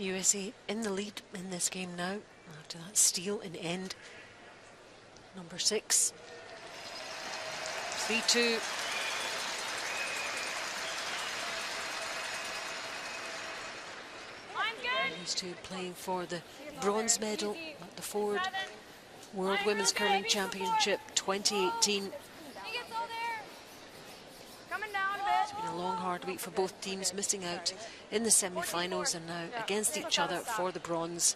USA in the lead in this game now, after that steal in end number 6. 3-2. These two playing for the bronze medal at the Ford World Women's Curling Championship 2018. It's been a long, hard week for both teams, missing out in the semi-finals and now against each other for the bronze.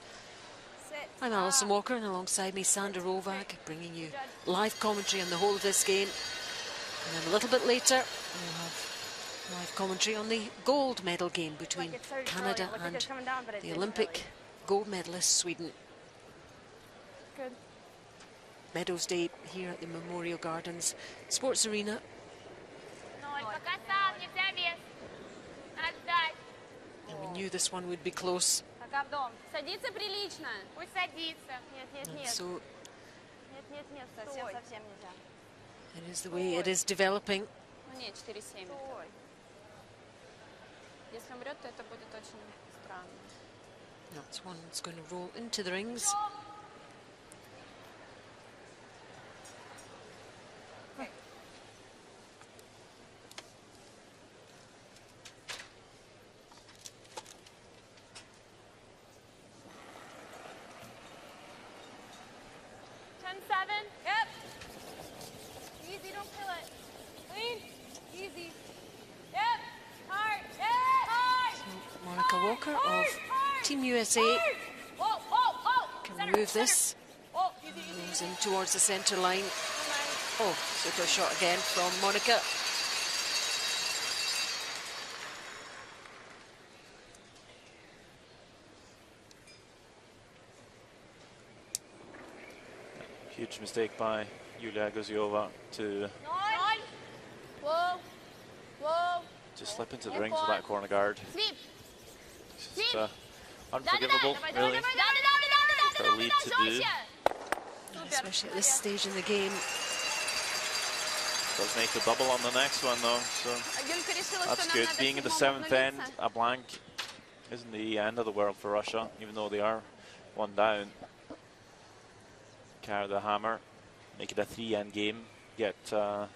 I'm Alison Walker, and alongside me Sandra Rovag, bringing you live commentary on the whole of this game. And then a little bit later, we'll have live commentary on the gold medal game between Canada and the Olympic gold medalist Sweden. Good. Meadows Day here at the Memorial Gardens Sports Arena. And we knew this one would be close. Садиться прилично. Пусть садится. Нет. So Нет. Совсем нельзя. it is the way it is developing. Ну нет, 4-7. Если умрет, то это будет очень странно. That's one that's going to roll into the rings. Team USA can move this. Moves in towards the centre line. Oh, super shot again from Monica. Huge mistake by Yulia Goziova to just slip into the rings with that corner guard. It's unforgivable, really, for a lead to do. Especially at this stage in the game. Does make the double on the next one, though, so that's good. Being in the 7th end, a blank isn't the end of the world for Russia, even though they are one down. Carry the hammer, make it a 3-end game, get the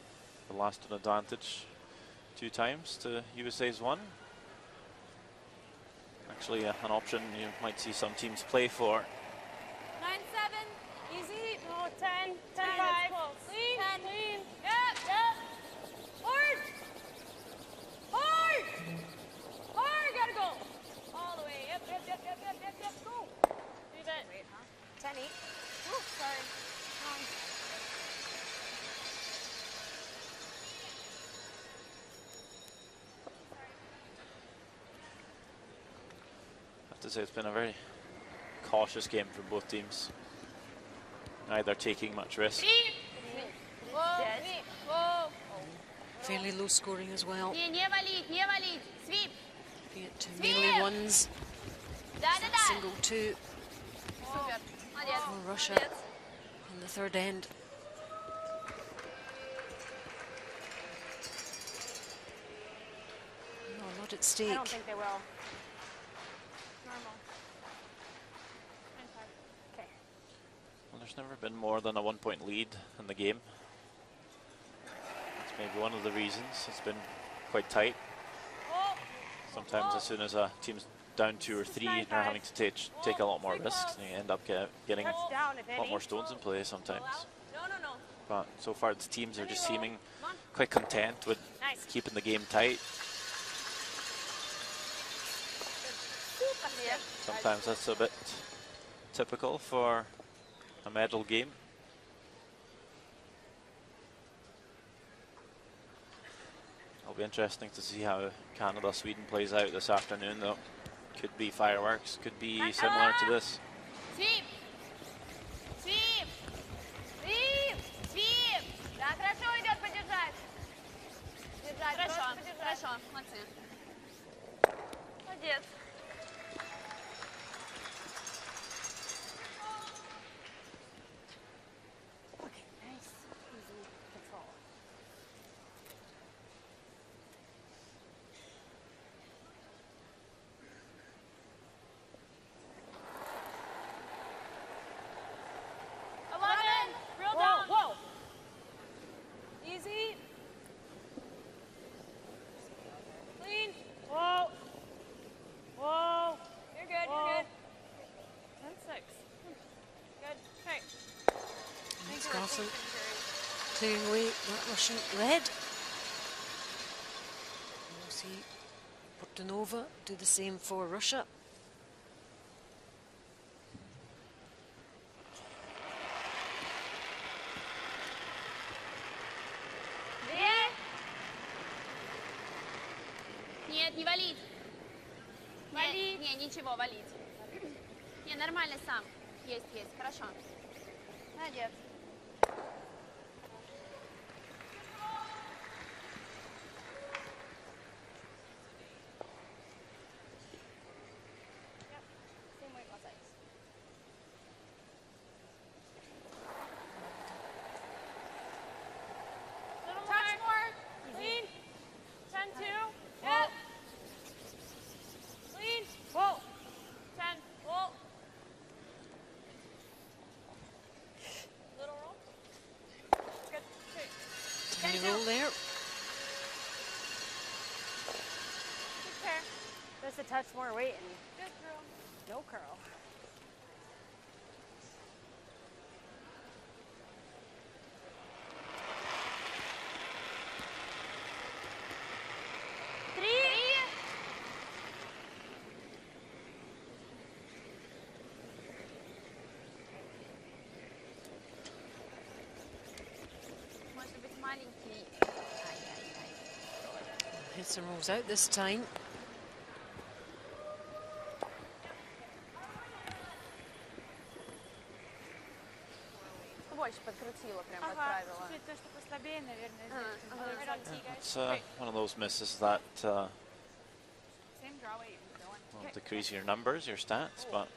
last one advantage 2 times to USA's 1. Actually, an option you might see some teams play for. 9-7, easy. No, 10, 10, 5. Clean, 10. Clean. Yep. Hard. Gotta go. All the way. Yep. Go. Leave it. Wait, huh? 10-8. Oh, sorry. To say it's been a very cautious game for both teams. Neither taking much risk. Fairly low scoring as well. Be it mainly ones. Single 2 for Russia in the 3rd end. No, a lot at stake. I don't think they will. Well, there's never been more than a 1-point lead in the game. That's maybe one of the reasons. It's been quite tight. Sometimes as soon as a team's down 2 or 3, they're having to take a lot more risks, and you end up getting a lot more stones in play sometimes. But so far the teams are just seeming quite content with keeping the game tight. Sometimes that's a bit typical for a medal game. It'll be interesting to see how Canada-Sweden plays out this afternoon, though. Could be fireworks, could be similar to this. Sweep! Да, хорошо идет подержать. Хорошо, молодцы. Молодец. Allison clearing away that Russian red. We'll see Bortonova do the same for Russia. Нет, не валить. Валить. Не, ничего, валить. Не, нормально сам. Есть, хорошо. Молодец. Roll there. Just a touch more weight and no curl. Hits and rolls out this time. It's one of those misses that will decrease your numbers, your stats, but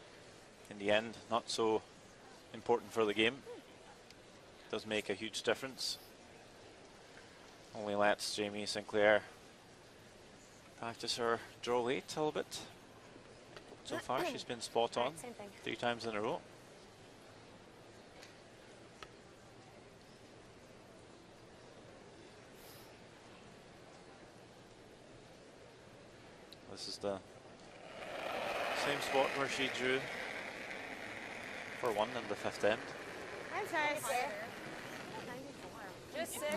in the end, not so important for the game. Does make a huge difference. Only lets Jamie Sinclair practice her draw late a little bit. So far, she's been spot on 3 times in a row. This is the same spot where she drew for 1 in the 5th end.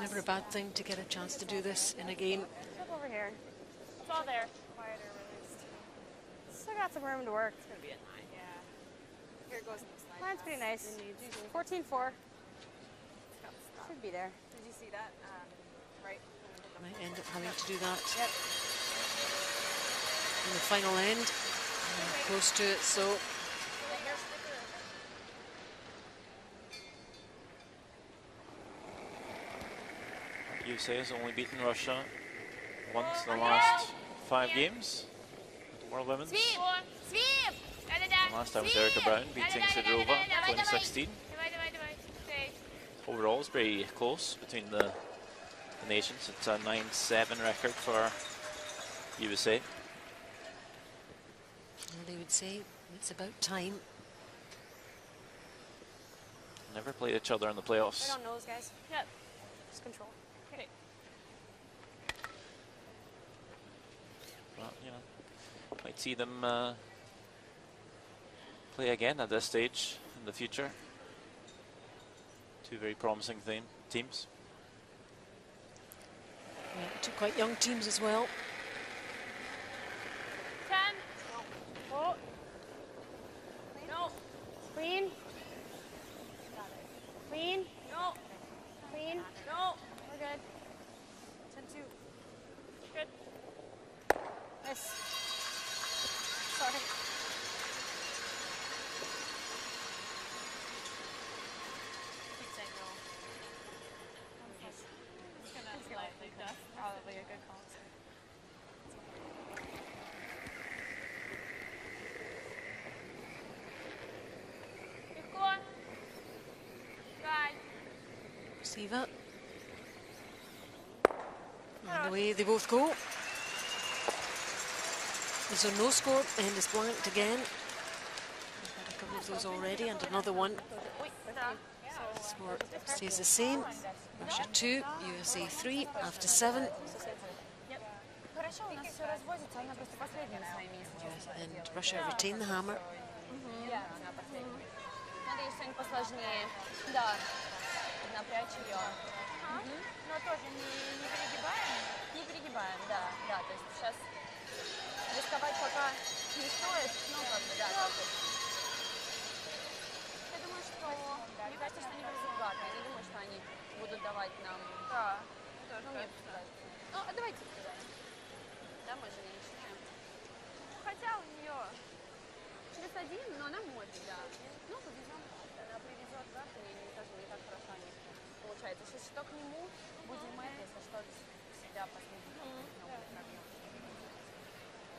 Never a bad thing to get a chance to do this in a game. Step over here. It's all there. Quieter, released. Still got some room to work. It's gonna be a 9. Yeah. Here it goes in the slide. Line's pretty nice. 14-4. Should be there. Did you see that? Right. Might end up having to do that Yep. in the final end. Close to it, so USA has only beaten Russia once in the last 5 games. World Women's. Sweep! Sweep! The last time was Erica Brown beating Sidorova in 2016. Overall, it's very close between the nations. It's a 9-7 record for USA. they would say it's about time. Never played each other in the playoffs. Right on nose, guys. Yep. Just control. Okay. Well, you know, might see them play again at this stage in the future. 2 very promising teams. Yeah, 2 quite young teams as well. 10. Oh. No. Clean. Clean. No. Clean. No. We're good. 10-2. Good. Nice. Sorry. Keep saying no. It's gonna slightly dust. Probably a good call. Siva. And away they both go. There's a no score, and is blanked again. We've had a couple of those already, and another one. Score stays the same. Russia 2, USA 3 after 7. And Russia retain the hammer. Надеюсь, что они посложнее. Да. поднапрячь ее. Но тоже не перегибаем. Не перегибаем, да, да, то есть сейчас рисковать пока не стоит, ну как бы, да, как бы. Я думаю, что, мне кажется, что они везут гард, я не думаю, что они будут давать нам, Да. ну, мне кажется. Ну, а давайте сказать. Да, мы же не считаем. Хотя у нее Через один, но она может, да. Ну, повезем, она привезет гард, мне тоже не так хорошо они получается. Если что к нему, будем мы, если что, себя последний.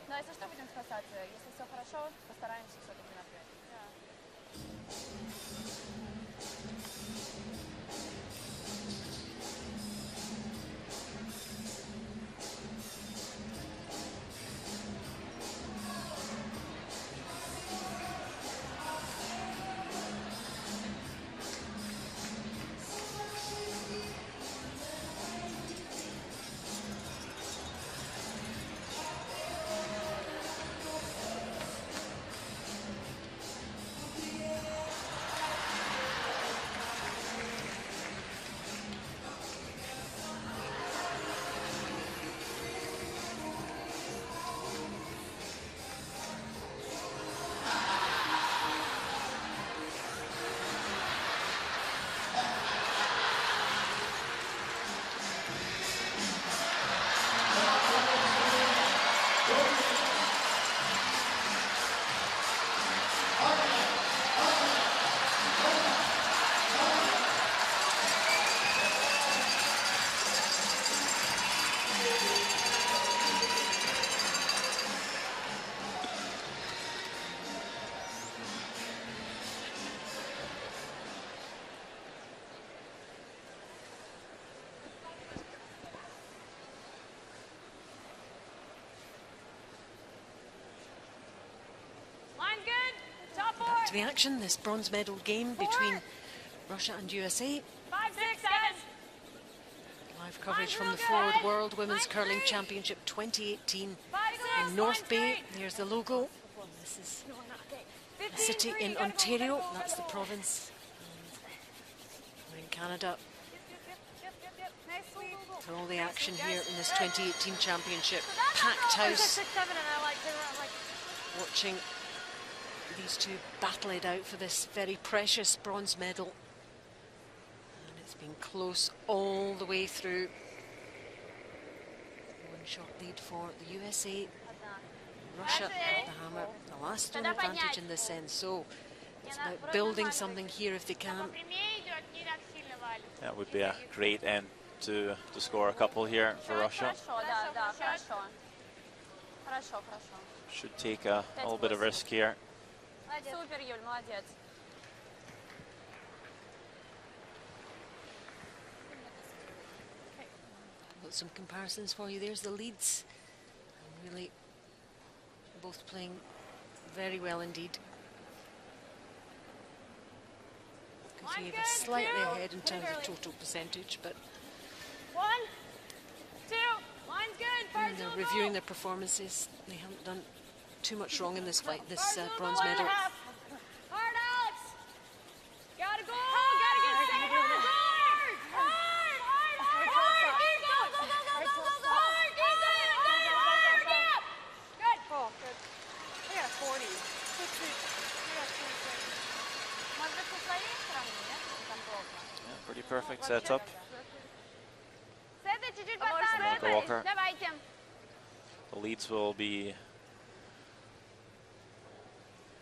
Да, если что, будем спасаться. Если все хорошо, постараемся все-таки напрячь. Back to the action, this bronze medal game between Russia and USA. 5, 6, 7. Live coverage from the Forward World Women's Curling Championship 2018 in North Bay. There's the logo. This is a city in Ontario, that's the province. We're in Canada for all the action here in this 2018 championship. Packed house, 6, 7, and I like watching these two battle it out for this very precious bronze medal. And it's been close all the way through. One shot lead for the USA. Russia at the hammer, the last stone advantage in this sense. So it's about building something here if they can. That would be a great end to score a couple here for Russia. Хорошо, да, да, хорошо. Хорошо, хорошо. Should take a little bit of risk here. Супер, Юль, молодец. Got some comparisons for you. There's the leads. Really both playing very well indeed. Kuzieva slightly ahead in terms of total percentage, but 1, 2, line's good. when they're reviewing their performances, they haven't done too much wrong in this fight, this bronze medal. Hard, Alex. Gotta go. Gotta get set. Hard. Good. Oh, good. We got a 40. Может быть, со своей стороны, нет? Там плохо. Yeah, pretty perfect setup. С этой чуть-чуть Walker, Walker. Давайте. The leads will be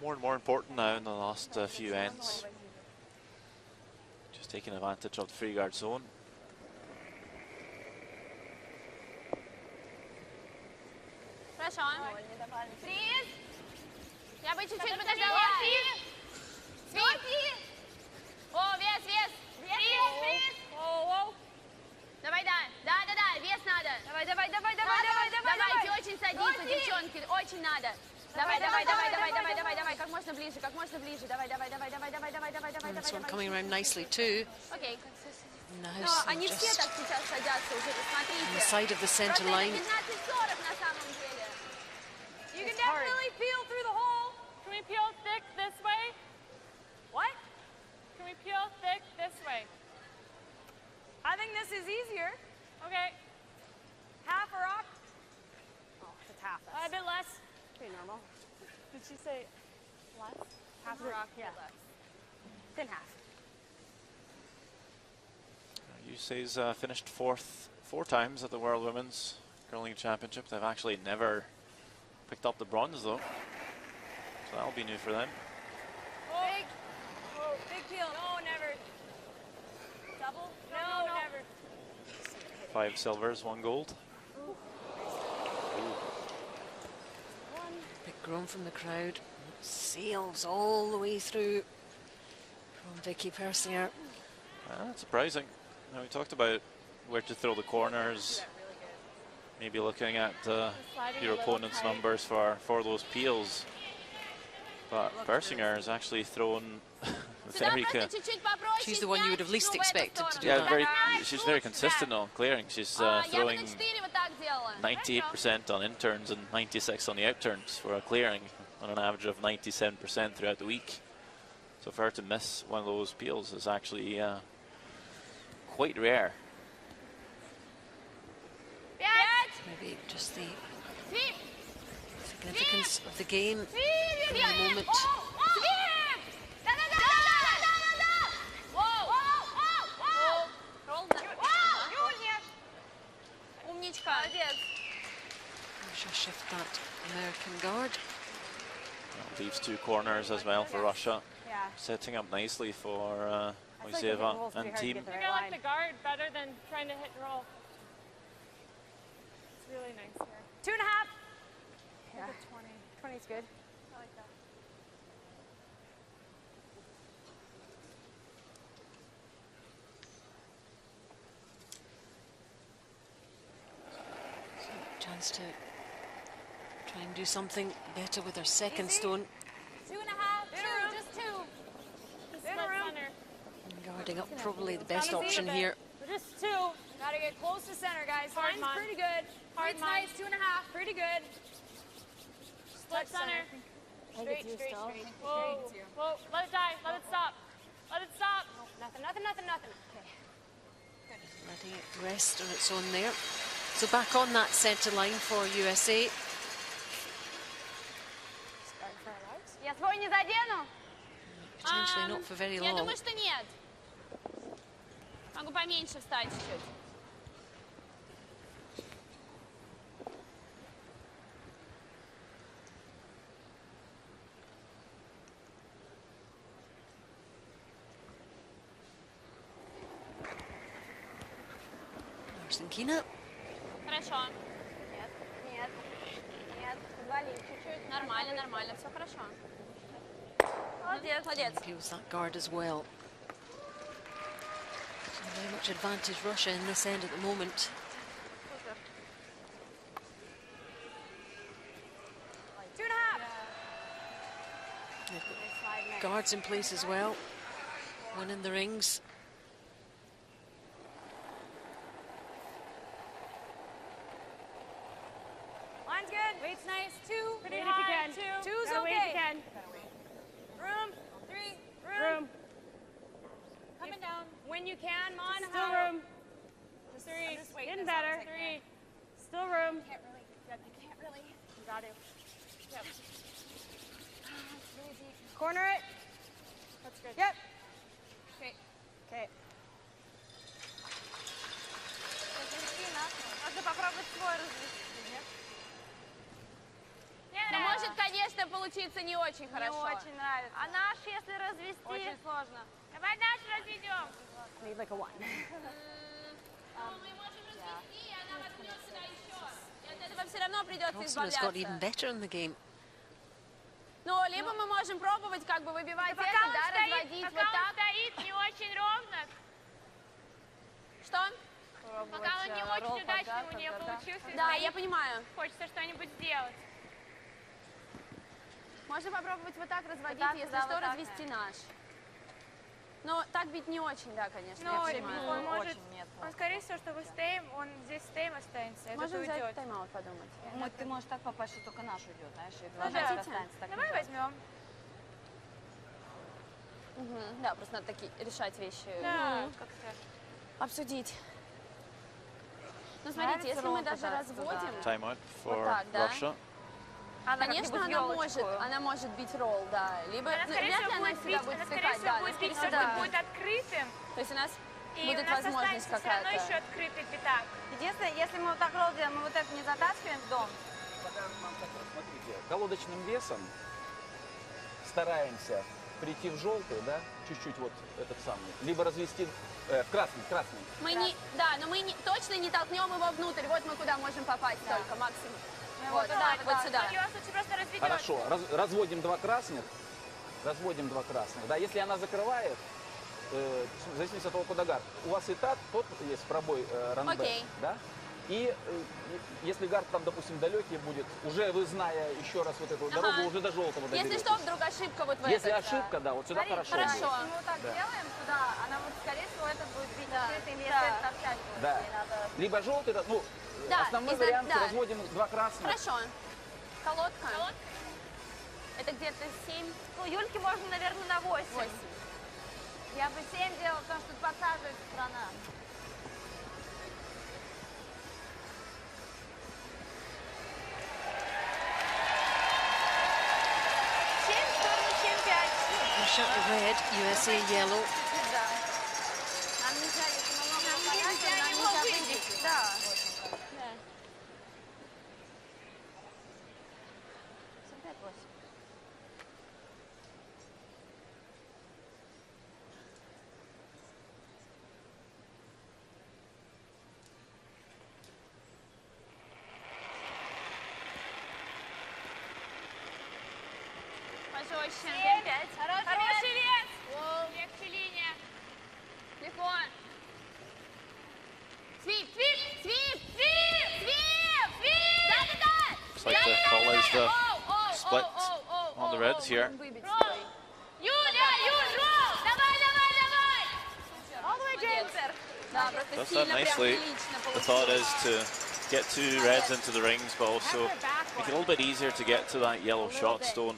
more and more important now in the last few ends. Just taking advantage of the free guard zone. Хорошо. Фриз. Я бы чуть-чуть подождала. Фриз. О, вес. Фриз. Давай, да, вес надо. Давай. Давайте, очень садиться, девчонки, очень надо. Давай, как можно ближе. Давай. And this one coming around nicely too. Окей. Now Но они все just так сейчас садятся уже, on the посмотрите. side of the centre Просто line. 19:40 на самом деле. You can definitely peel through the hole. Can we peel thick this way? What? Can we peel thick this way? she say less? Half rock, yeah. less. Thin half. USA's finished fourth 4 times at the World Women's Curling Championship. They've actually never picked up the bronze though, so that'll be new for them. Big. Oh, big peel. No, never. Double? No, never. 5 silvers, 1 gold. Big groan from the crowd. Sails all the way through from Vicky Persinger. That's surprising. Now, we talked about where to throw the corners, maybe looking at your opponent's numbers for those peels. But Persinger has actually thrown very She's the one you would have least expected to do yeah, that. she's very consistent on clearing. She's throwing 98% on in-turns and 96 on the out-turns for a clearing on an average of 97% throughout the week. So for her to miss one of those peels is actually quite rare. Maybe just the significance of the game in the moment. Russia shift that American guard. Well, leaves 2 corners as well for Russia. Yeah. Setting up nicely for I feel like the Moiseva roll's pretty and hard to team. get the I right think I like line. the guard better than trying to hit and roll. It's really nice here. 2.5. Yeah. 20. 20 is good. I like that. Chance to try and do something better with her second stone. 2.5. 2. Just 2. Split center. And guarding up probably the best option here. Just 2. Gotta get close to center, guys. Hard Line's mine. pretty good. Hard It's mine. nice. 2.5. Pretty good. Split center. Straight, straight, straight. Whoa. Whoa. Let it die. Let it stop. Let it stop. Nothing, nothing, nothing, nothing. Okay. Letting it rest on its own there. So back on that centre line for USA. Я свой не задену? Potentially not for very Я long. думаю, что нет. Могу поменьше встать чуть-чуть. Arsenkina. Хорошо. Нет, нет, нет. Вали чуть-чуть. Нормально, нормально. Все хорошо. Молодец, молодец. Peels that guard as well. So very much advantage Russia in this end at the moment. Супер. 2.5. They've got guards in place as well. One in the rings. Line's good. Weight's nice. 2. Pretty Wait high. if you can. 2. 2's Gotta wait if okay. you can. Room. 3. Room. Coming down. When you can, Mon. Still room. Just 3. I'm just waiting Getting as long better. as I 3. Still room. Can't really. I can't really. You got to. Yep. It's really deep. Corner it. That's good. Yep. Okay. Okay. Можно попробовать свой развести, нет? Ну, может, конечно, получиться не очень хорошо. Не очень нравится. А наш, если развести... Очень сложно. Давай наш разведем. Need like a 1. Мы можем развести, и она воткнет сюда еще. И от этого все равно придется Carlson has got even избавляться. better in the game. Ну, либо мы можем пробовать, как бы выбивать это, да, разводить вот так. стоит не очень ровно. Что? Пока он не очень удачно у нее получился. Да, я понимаю. Хочется что-нибудь сделать. Можно попробовать вот так разводить, так, если да, что, вот так, развести наш. Но так бить не очень, да, конечно, я Но понимаю. он может, он скорее всего, что вы стейм, он здесь стейм останется, этот Можем взять уйдет. тайм-аут подумать. Ты можешь так попасть, что только наш уйдет, знаешь, и два Ну женских да. останется. Так Давай нельзя. возьмем. Да, просто надо такие решать вещи. Да, как-то. Обсудить. Ну, смотрите, Нравится если мы ролл даже пытаться туда. разводим, Timeout for так, да. Russia. Она Конечно, она может бить ролл, да. Либо, Она, скорее вряд ли всего, она будет всегда бить, будет она, скорее скакать, всего, да, будет она, бить, скорее но всего, будет открытым, То есть у нас и будет у нас возможность останется все равно какая-то. еще открытый пятак. Единственное, если мы вот так ролл делаем, мы вот это не затаскиваем в дом. Смотрите, колодочным весом стараемся прийти в желтый, да, чуть-чуть вот этот самый, либо развести в красный. Мы не, да, но мы точно не толкнем его внутрь. Вот мы куда можем попасть только, максимум. Вот, вот сюда. В его случае просто разведет. Хорошо, разводим два красных, да, если она закрывает, в зависимости от того, куда гард. У вас и тот есть пробой ранбэк, Окей. да? И если гард там, допустим, далекий будет, уже вы, зная еще раз вот эту дорогу, уже до желтого доберетесь. Если что, вдруг ошибка вот в Если этот. ошибка, да, вот сюда хорошо. хорошо. будет. Если мы вот так делаем туда, она вот, скорее всего, этот будет бить открытым, если да. это торчать будет. Да. Ей надо... Либо желтый, ну, Да, основной из-за- вариант, да. разводим два красных. Хорошо. Колодка. Это где-то 7. Ну, Юльке можно, наверное, на 8. 8. Я бы 7 делала, потому что тут подсаживается страна. Russia red, USA yellow. Да. Нам нельзя, если мы много попадаем, нам нельзя выйти. Да. Да. 7-5-8. Пожестче. 5. Хороший вес. Легче линия. Легко. Свип, свип, свип, свип, свип, свип. Да-да-да. Looks like the follows the split on the reds here. Юля, Южу! Давай, давай, давай! All the way, James. Да, просто Does that сильно прям nicely. прилично The thought получилось. is to get two reds into the rings, but also make it a little bit easier to get to that yellow shot stone.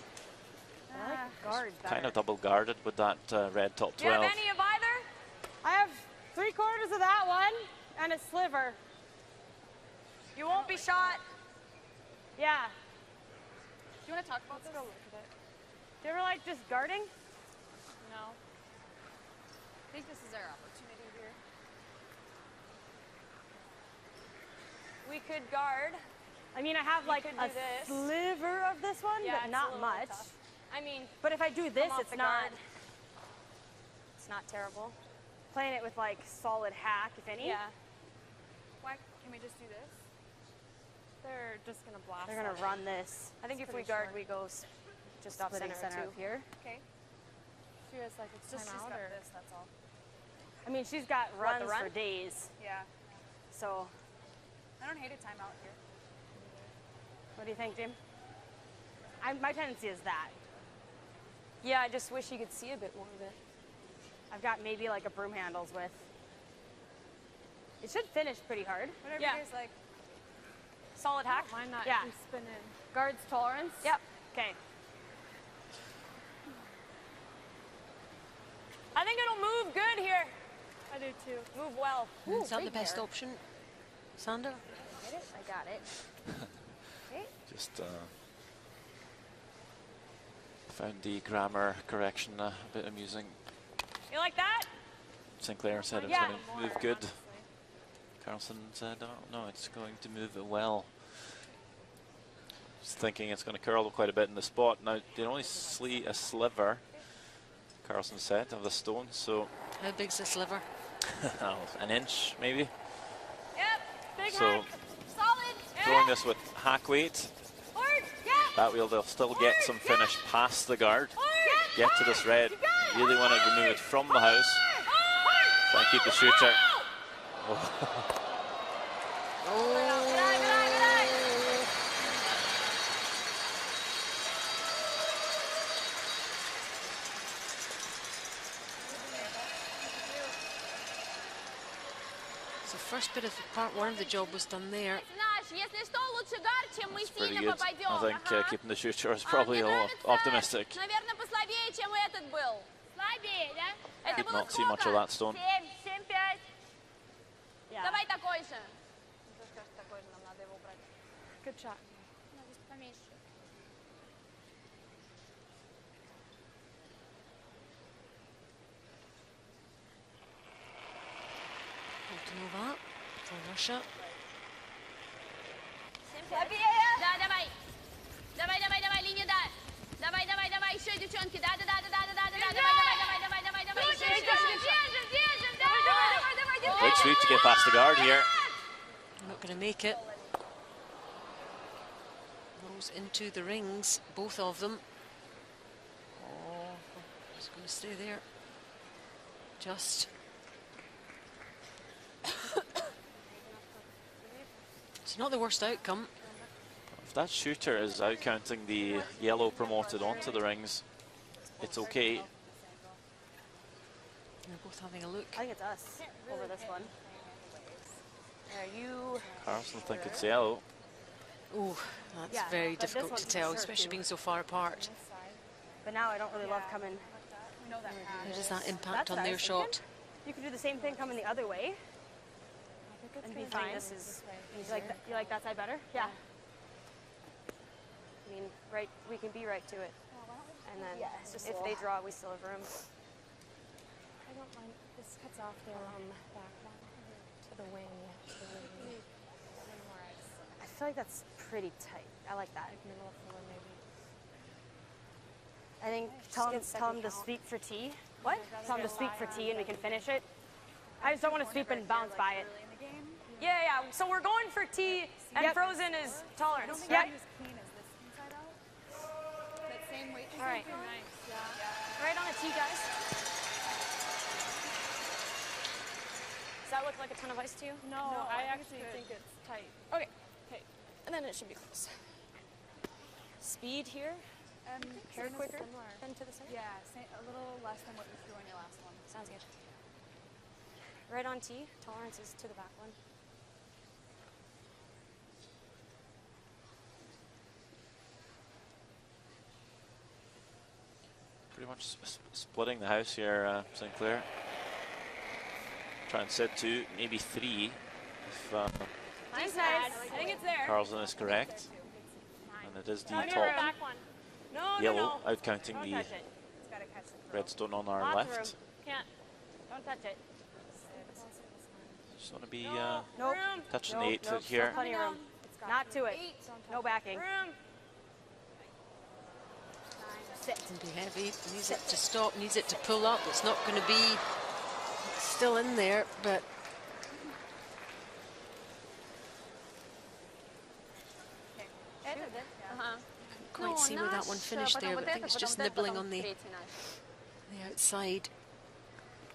Guard Kind of double guarded with that red top Do you have 12. any of either? I have 3/4 of that one and a sliver. You won't be shot. Yeah. Do you want to talk about this? Do you ever like just guarding? No. I think this is our opportunity here. We could guard. I mean, I have like could a do this. sliver of this one, Yeah, but it's a not little much. tough. I mean, But if I do this, off it's the not. guard. It's not terrible. Playing it with like solid hack, if any. yeah. Why can we just do this? They're just gonna blast. They're gonna run this. I think It's if we pretty guard, short. we go just off Splitting center center too. up here. Okay. She has like it's Just she's got this, that's all. I mean, she's got What, the runs run? for days. Yeah. So, I don't hate a timeout here. what do you think, Jim? My tendency is that. Yeah, I just wish you could see a bit more of it. I've got maybe like a broom handles with. It should finish pretty hard. Whatever Yeah. you guys like. Solid hack. Why not? Yeah. You spin in. Guards tolerance. Yep. Okay. I think it'll move good here. I do too. Move well. Is that the big best pair. option, Sander? I got it. Just found the grammar correction a bit amusing. You like that? Sinclair said it was Yeah. going to move good. Carlson said, oh, no, it's going to move it well. Just thinking it's going to curl quite a bit in the spot. Now, they only see a sliver, Carlson said, of the stone, so How big's the sliver? an inch maybe. Yep. Big So hack. Solid. throwing this with hack weight, Forward. Yeah. that wheel they'll still get some finish past the guard. Get to this red. Really want to remove it from the house. Try and keep the shooter. So first bit of part one of the job was done there. Наш, если что, лучше гард, чем мы It's pretty сильно good. попадем. I think Ага. keeping the shooter is А, probably мне a lot нравится, optimistic. Наверное, послабее, чем этот был. Слабее, да? Это Did было not see much of сколько? that stone. 7, 7, 5. Yeah. Давай такой же. Good shot. Поменьше. Russia. Да, давай. Давай, давай, давай, линия, да. Давай, давай, давай, еще, девчонки. Да, да, да, да, да, да, да, да. Давай, давай, давай, давай, давай, давай. Еще, еще, еще. Держим, да. Big sweep to get past the guard here. Not going to make it. Rolls into the rings, both of them. Oh, he's going to stay there. Just. It's not the worst outcome. If that shooter is out counting the yellow promoted onto the rings, it's okay. They're both having a look. I think it's us over this one. Are you? Carlson think it's yellow. Oh, that's Yeah, very but this difficult one's to tell, for sure especially too. being so far apart. But now I don't really love coming. How does that impact That's on what I their was thinking. shot? You could do the same thing coming the other way and be fine. This is You like that side better? Yeah. I mean, right. We can be right to it, and then if they draw, we still have room. I don't mind. This cuts off their back to the wing. I feel like that's pretty tight. I like that. Middle of the wing, maybe. I think tell him to sweep for T. What? Tell him to sweep for T, and we can finish it. I just don't want to sweep and bounce by it. Yeah, yeah. So we're going for T, and Yep. frozen is tolerance. Yep. All right. Right on a T, guys. Does that look like a ton of ice to you? No, I actually think it's tight. Okay. Okay. And then it should be close. Speed here. Hair Same as quicker similar. than to the side. Yeah, a little less than what you threw on your last one. Sounds good. Right on T. Tolerance is to the back one. Pretty much splitting the house here, Sinclair. Try and set 2, maybe 3, if Nice, nice. I think it's there. Carlson is correct. And it is the Down your top back one. No, yellow, no, no. out counting Don't the touch it. redstone on our Lots of room. left. Can't. Don't touch it. Just want to be Nope. Room. touching Nope, the 8 nope, foot here. Plenty of room. Not to it. No backing. Room. Sit. Can be heavy. Needs it to stop. Needs it to pull up. It's not going to be still in there, but can't quite see where that one finished there. But I think it's just nibbling on the outside,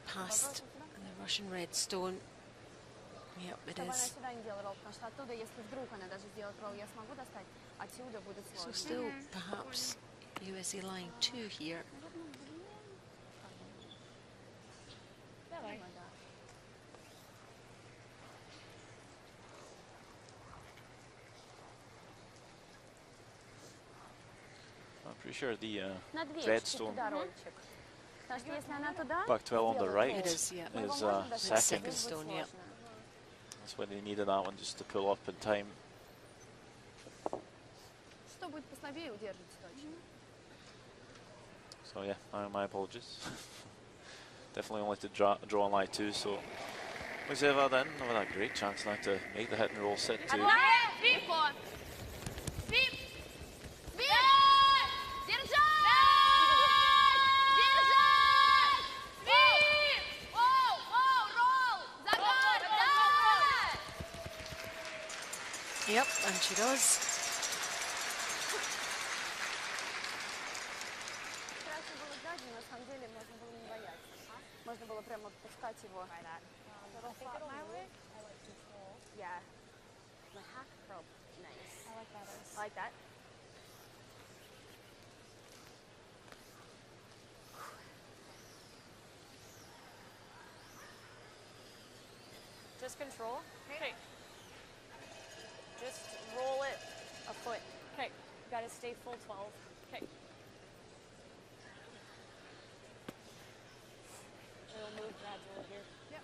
past the Russian redstone. Yep, it Чтобы она is. сюда не делала ролл, потому что оттуда, если вдруг она даже сделает ролл, я смогу достать, отсюда будет So сложно. still perhaps USA line 2 here. Давай. I'm pretty sure the На 2 redstone туда рольчик. Потому что если она туда, back 12 on the right It is, yeah. is It's second. second stone, yeah. That's why they needed that one just to pull up in time. что будет послабее, удержите точно. So yeah, my apologies. Definitely only to draw on line 2, so Muzeeva then with a great chance now to make the hit and roll set 2. Легко. Свип. Свип. Держать! Держать! Свип! Оу, оу, ролл! Загар! Да! Yep, and she does. Страшно было сзади, на самом деле можно было не бояться. Можно было прямо отпускать его. Yeah. My hack curl. Nice. I like that. I like that. Just control. Okay. Just roll it a foot. Okay. Got to stay full 12. Okay. It'll move gradually here. Yep.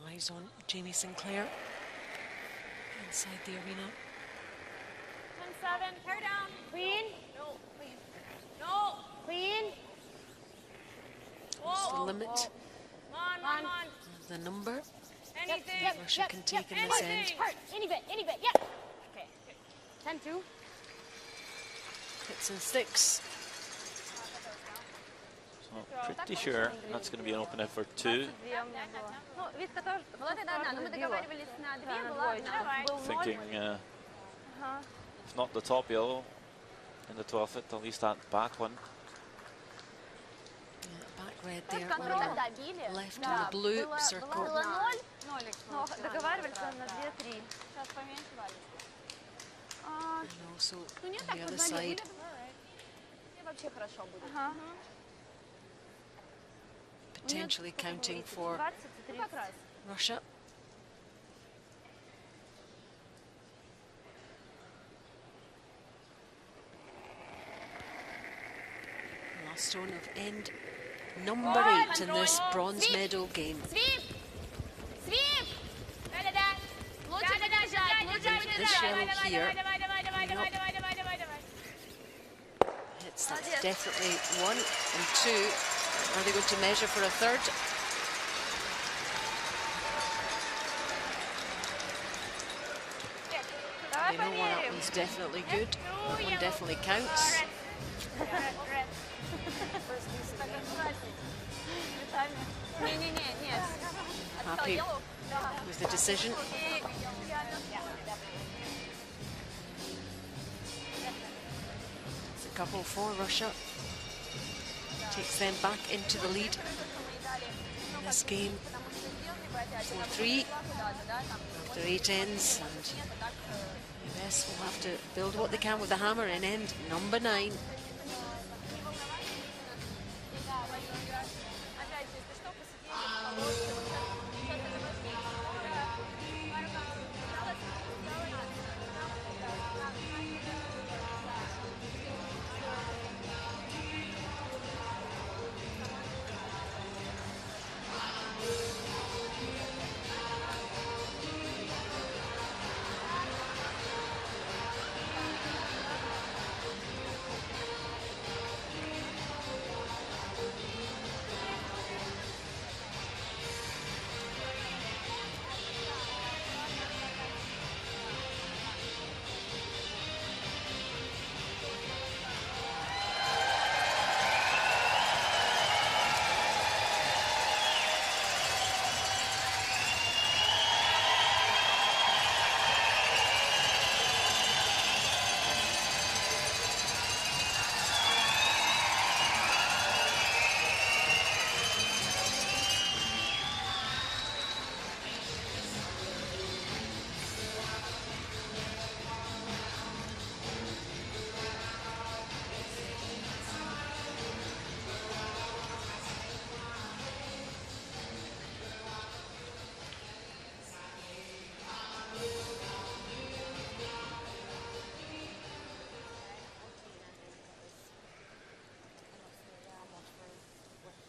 All eyes on Jamie Sinclair. And inside the arena. 10-7. Hair down. Clean. No, clean. No. Clean. That's the limit Come on. of the number Anything. Russia can take in this end. Hurt. Any bit. Yep. Okay. 10-2. Hits and sticks. So pretty sure that's going to be an opener for 2. Ну, Витка тоже. Была тогда одна, но мы договаривались на 2, была одна. Был 0. Thinking if not the top yellow in the 12th, at least that back one. Yeah, back red there. Контроль On тогда the били. left in the blue circle. Было 0. Но договаривались на 2-3. Сейчас поменьше валит. And also Ну не on так, the other под side. Мне вообще хорошо будет. Potentially counting for 20-30. Ну как раз. Russia. Last stone of end number 8 in this bronze medal game. Свип! Свип! Да-да-да. Лучше подержать, лучше This yellow подержать. here. Давай. Hits, that's definitely 1 and 2. Are they going to measure for a third? They know one that one's definitely good. That one definitely counts. Не. Happy with the decision. It's a couple for Russia. Takes them back into the lead in this game. 4-3 after 8 ends, and the US will have to build what they can with the hammer in end number 9.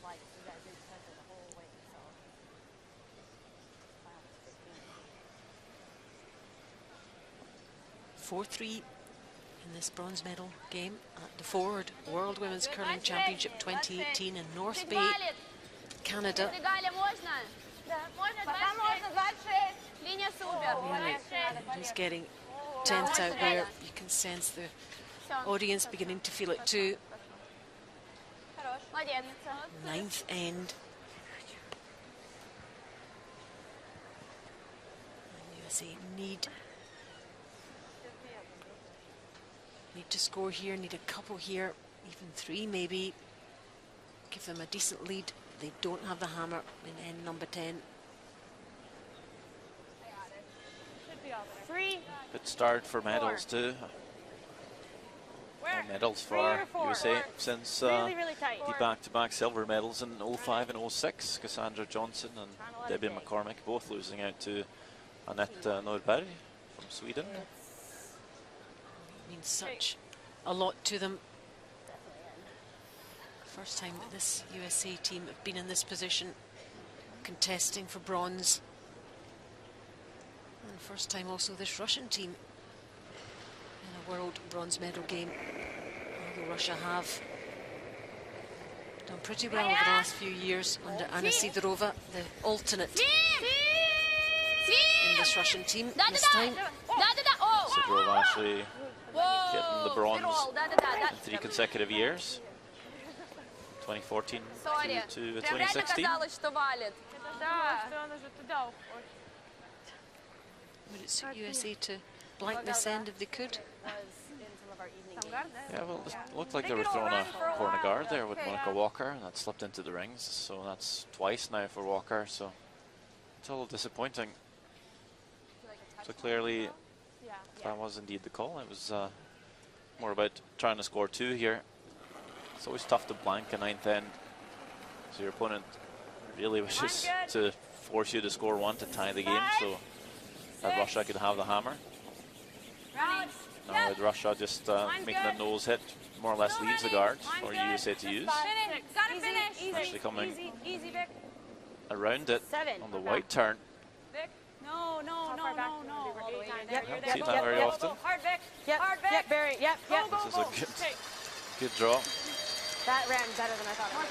Like, you guys did center the whole way, so. 4-3 in this bronze medal game at the Ford World Women's Curling Championship 2018 in North Bay, Canada. Галя, можно? Да. Можно 26. Линия супер. Really, he's getting tense out there. You can sense the audience beginning to feel it too. Хорош. Молодец. 9th end. And USA need to score here, need a couple here, even 3 maybe. Give them a decent lead. They don't have the hammer in end number 10. Should be all there. 3. Good start for medals too. More medals for USA since Really tight. the back-to-back silver medals in 05 and 06. Cassandra Johnson and Debbie McCormick both losing out to Annette Norberg from Sweden. It means such a lot to them. First time that this USA team have been in this position, contesting for bronze. And first time also this Russian team in a world bronze medal game. Although Russia have done pretty well over the last few years under Anna Sidorova, the alternate in this Russian team this time. Sidorova actually getting the bronze in 3 consecutive years. 2014 to 2016. Would it suit USA to blank this end if they could? Yeah, well, it looked like they were throwing a corner guard there with Monica Walker, and that slipped into the rings. So that's twice now for Walker. So it's a little disappointing. So clearly, that was indeed the call. It was more about trying to score 2 here. It's always tough to blank a 9th end. So your opponent really wishes to force you to score 1 to tie the game, so that Russia could have the hammer. Now with Russia just making a nose hit, more or less leaves the guard for USA to use. Actually coming around it on the white turn. No. Haven't seen that very often. Hard, Vic. Yep, Barry. Yep. This is a good draw. That ran better than I thought it would.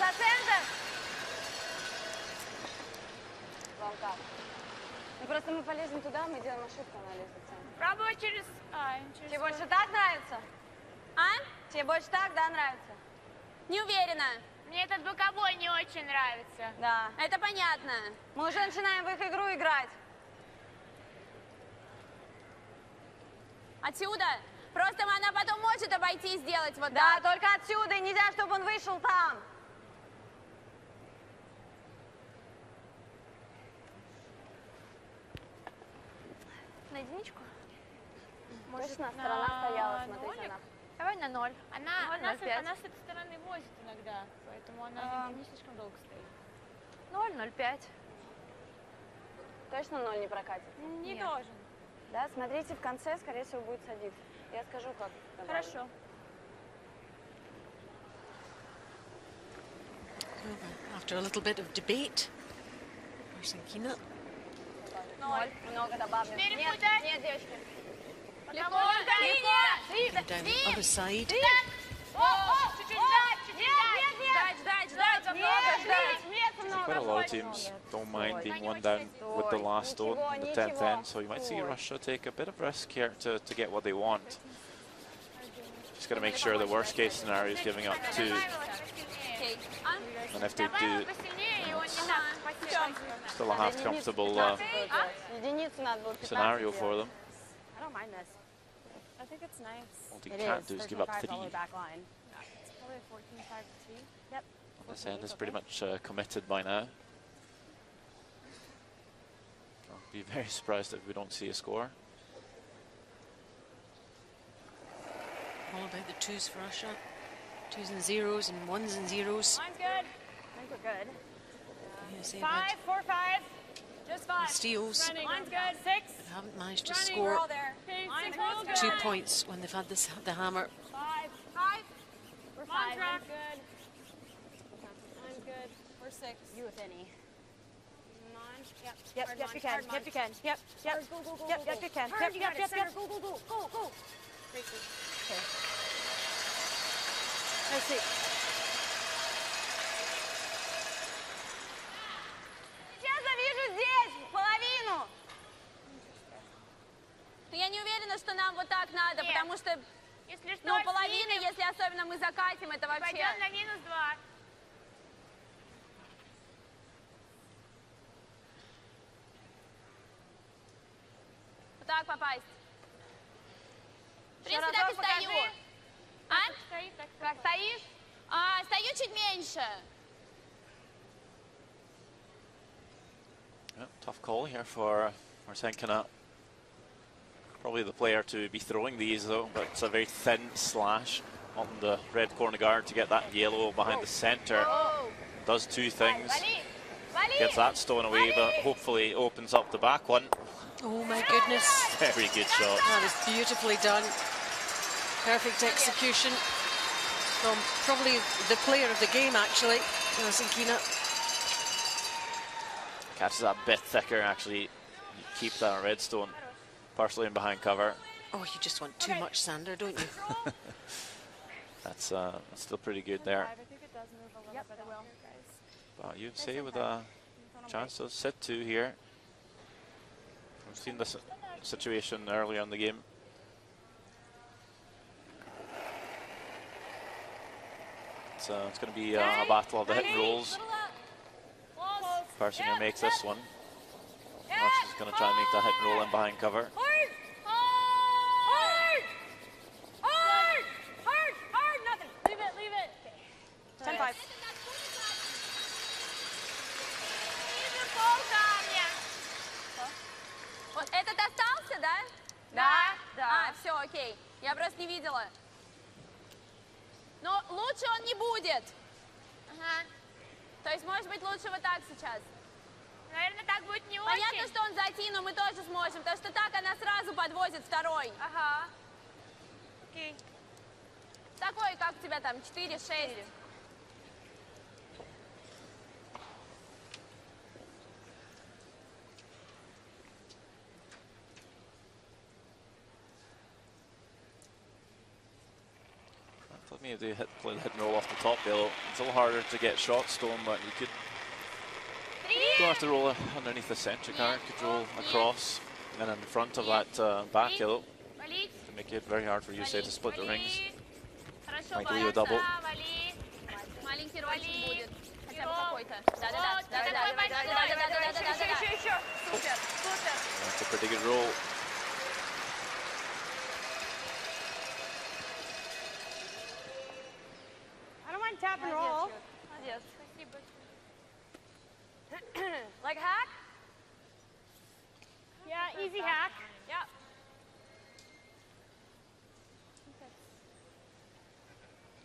Ну просто мы полезем туда, мы делаем ошибку, она лезет в центр. Пробовать через... Тебе больше так нравится? А? Тебе больше так, да, нравится? Не уверена. Мне этот боковой не очень нравится. Да. Это понятно. Мы уже начинаем в их игру играть. Отсюда. Просто она потом может обойти и сделать вот Да, так. только отсюда, и нельзя, чтобы он вышел там. На единичку? Точно, сторона стояла, смотрите, она. Давай на 0. Она с 0,05. этой стороны возит иногда, поэтому она не слишком долго стоит. 0,05. Точно 0 не прокатит? Не должен. Да, смотрите, в конце, скорее всего, будет садиться. Я скажу, как. Хорошо. After a little bit of debate, Marcinkina 0. Много добавлю. Нет, нет, девочки. Легко, легко. down the other side. Чуть-чуть ждать, Ждать, много ждать. Quite a lot of teams don't mind being 1 down with the last stone in the 10th end, so you might see Russia take a bit of risk here to get what they want. Just got to make sure the worst case scenario is giving up 2, and if they do, still a half comfortable Единицу надо было 15 scenario for them. I don't mind this. I think it's nice. What you can't do is give up 3. It's probably a 14-5-3. Yep. This end is pretty much committed by now. I'll be very surprised if we don't see a score. All about the 2s for Russia. 2s and 0s and 1s and 0s. Mine's good. I think we're good. USA 5, 4, 5. Just 5. steals. Mine's good. 6. But haven't managed to Running, we're score all there. Mine's good. 2 points when they've had the hammer. 5. We're 5. Mine's good. Mine's good. We're 6. You with any. Mine. Yep. Yep, Hard yes, mine, you can. hard Yep, mine. you can. Yep, yep. Go, go, go, Yep, go, yep, go. you can. Hard, Yep, you yep, got it. yep, Center. yep. Go, go, go. Go, go. Racing. Okay. Let's see. Сейчас завижу здесь, половину. Я не уверена, что нам вот так надо, Нет. потому что, Если что, ну, половина, снимем, если особенно мы закатим, это вообще... пойдем на -2. Вот так попасть. В Еще принципе, так и разок стою. покажи. А? Стоит так. Как стоишь? Стою чуть меньше. Yeah, tough call here for Marcinkina. Probably the player to be throwing these though, but it's a very thin slash on the red corner guard to get that yellow behind the center. Does 2 things. Gets that stone away, but hopefully opens up the back one. Oh my goodness. Very good shot. That was beautifully done. Perfect execution from probably the player of the game, actually, Marcinkina. Catches that bit thicker, actually. You keep that red stone. partially in behind cover. Oh, you just want too much, Sander, don't you? That's still pretty good there. I think it does move a little bit down here, guys. But you'd say with a chance to set 2 here. We've seen this situation earlier in the game. It's going to be a battle of the hit and rolls. Person who makes this one. Marshall's going to try and make that hit and roll in behind cover. Hard, nothing. Leave it. 10-5. Вот этот остался, да? Да. А, все, окей. Я просто не видела. Но лучше он не будет. Ага. То есть, может быть, лучше вот так сейчас. Наверное, так будет не Понятно, очень. что он за Ти, но мы тоже сможем, потому что так она сразу подвозит второй. Ага. Окей. Такой, как у тебя там, 4-6. I thought maybe they play the hit and roll off the top there. It's a little harder to get shots, Stone, but you could. Don't have to roll underneath the centric arc. You could roll across and in front of that back yellow. Вали. To make it very hard for you, say, to split the rings. Хорошо, Might leave a double. Вали. маленький рольчик будет. Хотя бы О, какой-то. вот, Да-да-да. такой большой. Да-да-да. Еще. Супер. That's a pretty good roll. I don't mind tap and roll. Молодец. Спасибо. Like hack? Yeah, easy hack. Yeah.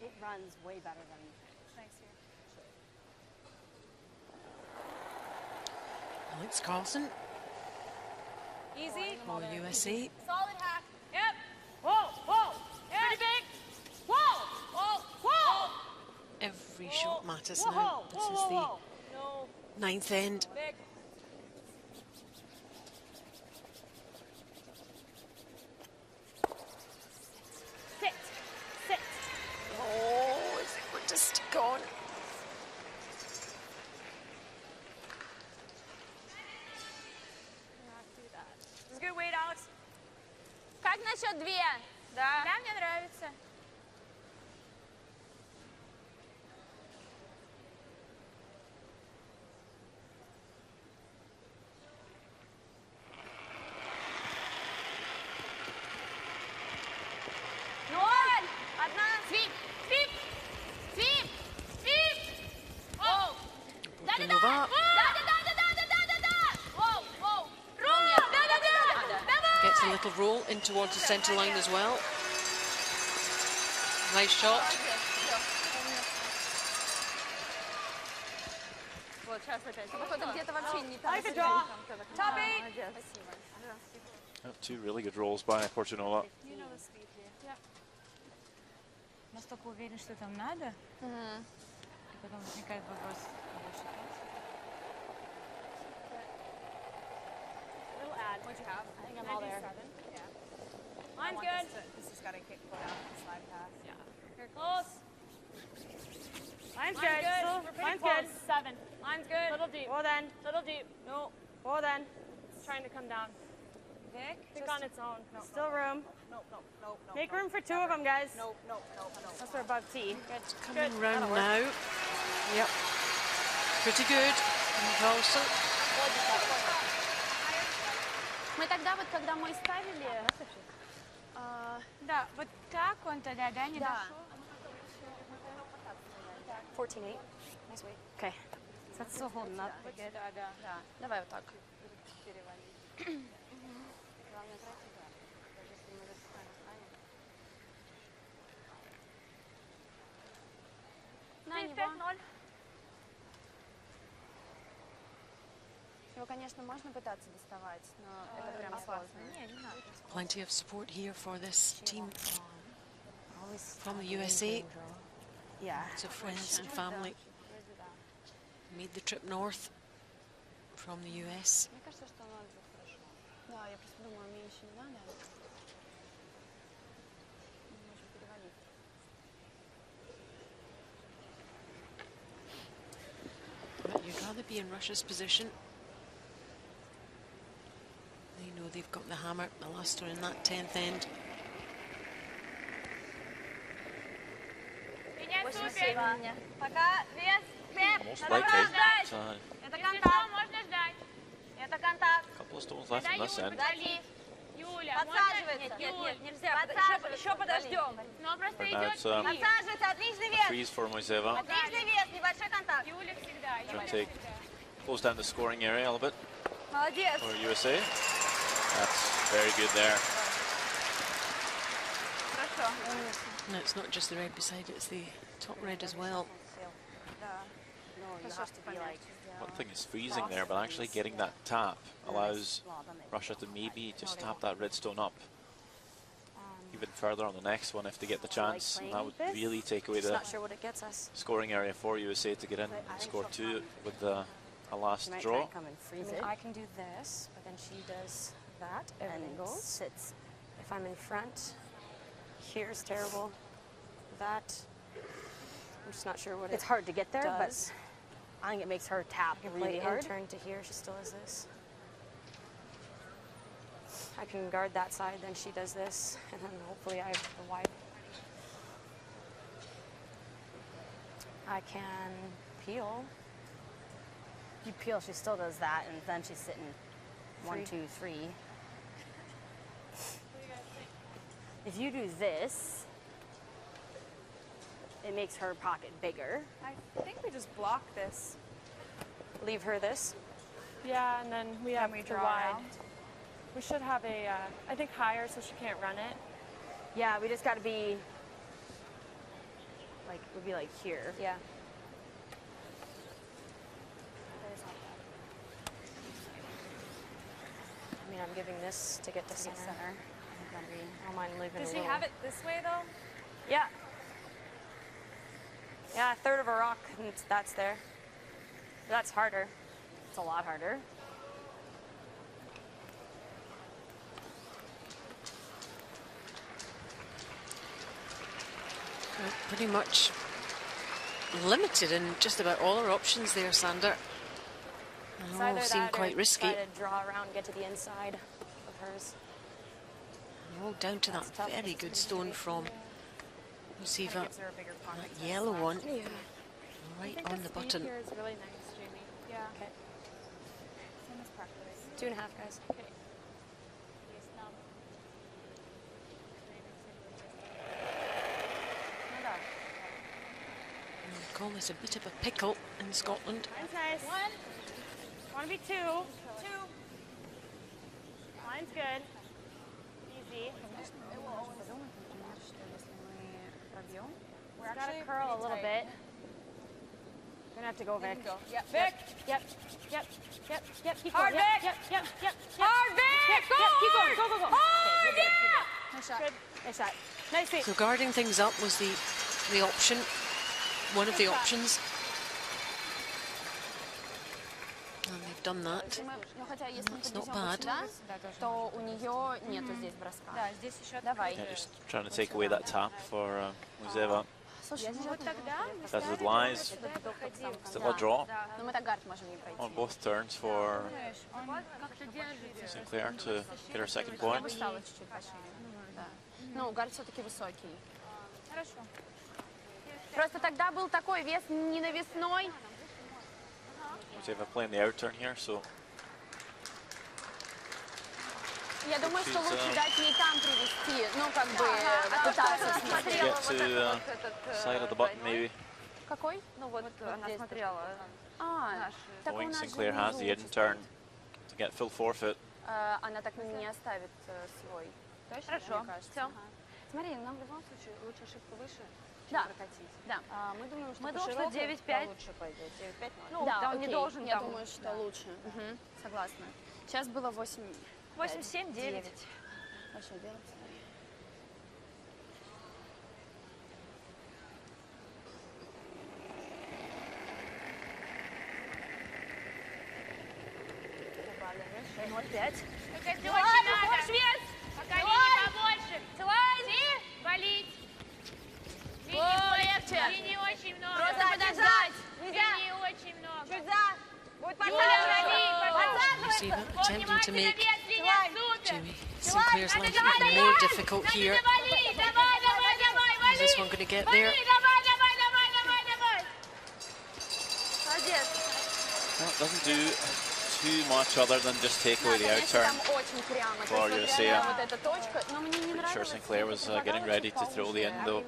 It runs way better than. Thanks, here. Alex Carlson Easy. for USA. Solid hack. Yep. Whoa! Pretty big. Whoa! Every shot matters Whoa! now. This is the No. 9th end. Big. Sit. Oh, is it going to stick on? It's good. Wait out. Как насчет 2? Да, мне нравится. Ноль! Одна! Свип! Свип! Свип! Свип! Оу! Nova Да-да-да-да-да-да-да-да! Воу! Воу! Нет, да-да-да! gets a little roll in towards the centre line as well. Nice shot. Вот, сейчас опять. Походу, где-то вообще не так. Like a draw. Top 8! Two really good rolls by Fortunova. Настолько уверен, что там надо. И потом возникает вопрос. Little add. What'd you have? I think I'm all there. Mine's good. This has got to kick, go down the slide path. Yeah. You're close. Mine's Mine's good. good. Still, We're pretty mine's close. good. 7. Mine's good. Little deep. Well then. Little deep. No. Well then. It's trying to come down. Vic? Think on its own. No. Still room. No. Make room for 2 of them, guys. No. Unless we're above T. Coming round now. Yep. Pretty good. And Carlson. Мы тогда вот, когда мы ставили... Да, вот так он тогда, да, не дошел? 14-8. Nice weight. Okay. So that's still holding up. Да, давай вот так. На него. 5-0. Его, конечно, можно пытаться доставать, но это прям сложно. Не, не надо. Plenty of support here for this team from the USA. Yeah. Lots of friends and family made the trip north from the US. Мне кажется, что он будет хорошо. Да, я просто думаю, меньше не надо. Мы можем перевалить. But you'd rather be in Russia's position. They know they've got the hammer, the last one in that 10th end. Меня супер. Пока вес. Almost likely. But, Это контакт. Можно ждать. Это контакт. a couple of stones left in this end. Подожди. Юля, Подсаживается. Нет, нельзя. Еще подождем. Но просто Right now идет it's Подсаживается, отличный вес. freeze for Muzeeva. Отличный вес, небольшой контакт. Юля всегда. Trying to close down the scoring area a little bit Молодец. for USA. That's very good there. Хорошо. No, it's not just the red beside it, it's the top red as well. No, you have to be like One thing is freezing there, but actually getting that tap allows Russia to maybe just tap that red stone up even further on the next one if they get the chance. And that would really take away just the not sure what it gets us. scoring area for USA to get in and score 2 with a last She might draw. try and come and freeze it. I can do this, but then she does that. Everything And goes. sits. If I'm in front, here's terrible. That, I'm just not sure what It's it hard to get there, does. but I think it makes her tap I can really play hard. in turn to here, she still has this. I can guard that side, then she does this, and then hopefully I have the wide. I can peel. You peel, she still does that, and then she's sitting 1, 2, 3. If you do this, it makes her pocket bigger. I think we just block this. Leave her this. Yeah, and then we have we the draw wide. around? We should have a, I think higher so she can't run it. Yeah, we just got to be like, would be like here. Yeah. I mean, I'm giving this to get to center. Center. I don't mind leaving Does a she little. have it this way though? Yeah. Yeah, a third of a rock, and that's there. That's harder. It's a lot harder. Pretty much limited in just about all our options there, Sander. It's And either all seem that or quite risky. try to draw around, get to the inside of hers. All down to that That's tough. very good stone from Muzeeva. Gives her a bigger pocket. That yellow one, I right think on the speed button. here is really nice, Jamie. Yeah. Okay. Same as practice. 2.5, guys. Okay. Есть нам. Ну да. I'd call this a bit of a pickle in Scotland. Mine's nice. One. Want to be two. Two. Mine's good. Easy. We're actually curl a little bit. We're gonna have to go Vic. Vic. Yep. Yep. Yep. Yep. Keep Hard, going. Vic. Yep. Yep. Yep. Hard, Vic. Yep. Yep. Keep going. Go. Go. Go. Hard, yeah. Nice shot. Good. Nice shot. Nice feet. So guarding things up was the option, one of the options. And they've done that. Ну, хотя, если мы That's not подвезем вот bad. сюда, то у нее нету здесь броска. Да, здесь еще Давай. Yeah, just trying to take away that tap for Muzeeva. Слушай, ну Вот тогда мы As it ставим lies, сюда и проходим. still a draw ну, мы так гард можем не пройти. on both turns for Он как-то держится. Sinclair to get her second Я point. бы стала чуть-чуть пошире. Да. Ну, гард все-таки высокий. Хорошо. Просто тогда был такой вес не навесной. Muzeeva playing the out turn here, so Я думаю, что She's, лучше дать ей там привести. Ну, как бы пытаться to смотреть. get to side of the button maybe. Какой? Ну вот она смотрела. А, так у Knowing нас же Sinclair has the внизу hidden turn to get full forfeit. она так не оставит свой. Хорошо. Мне кажется. Все. Ага. Смотри, нам в любом случае лучше ошибку выше, чем Да. прокатить. Да. Мы думаем, что Мы по думаем, что широкой 9-5. лучше пойдет. 9-5 Ну, да, да, он не окей. должен Я там, думаю, что да. лучше. Мгм. Согласна. Сейчас было 8. 8-7, 9. Вообще делать. Только ты очень надо. Пока линии побольше. Валить. Линий очень много. Просто подождать. Линий очень много. Чуть за. Будет You see that? Attempting to make Jamie Sinclair's life even more difficult here. Is this one going to get there? Well, it doesn't do too much other than just take away the out turn for USA. Pretty sure Sinclair was getting ready to throw the in though.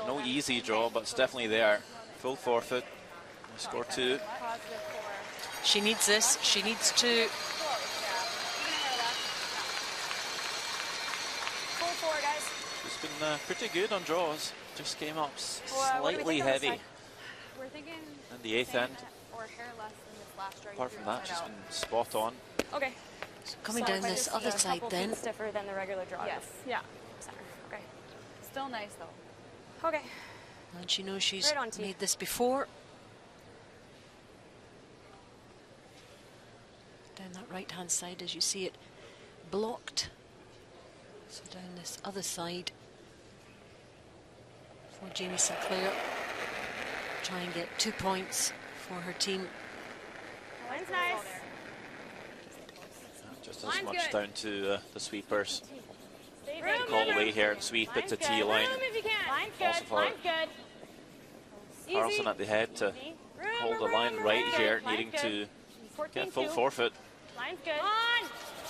No easy draw, but it's definitely there. Full forfeit. Score 2. She needs this. She needs to. Full 4, guys. She's been pretty good on draws. Just came up slightly heavy We're thinking in the 8th end. or hair less than this last draw. Apart from that, she's been spot on. Okay. Coming down this other side then. Stiffer than the regular draw. Yes. Yeah. Center. Okay. Still nice though. Okay. And she knows she's Right on, T. made this before. Down that right hand side as you see it blocked. So down this other side for Jamie Sinclair. Try and get 2 points for her team. Line's nice. Just as much down to the sweepers. Call away here and sweep it to T line. Also for Carlson at the head to hold the line right here, needing to get full forfeit. Line's good. Be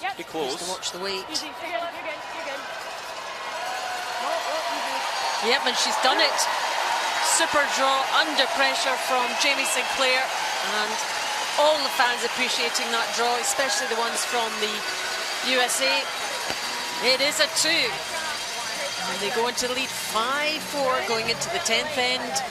Just to close. watch the weight. Easy. You're good. You're good. You're good. Yep, and she's done it. Super draw under pressure from Jamie Sinclair, and all the fans appreciating that draw, especially the ones from the USA. It is a 2. And they go into lead 5-4 going into the 10th end.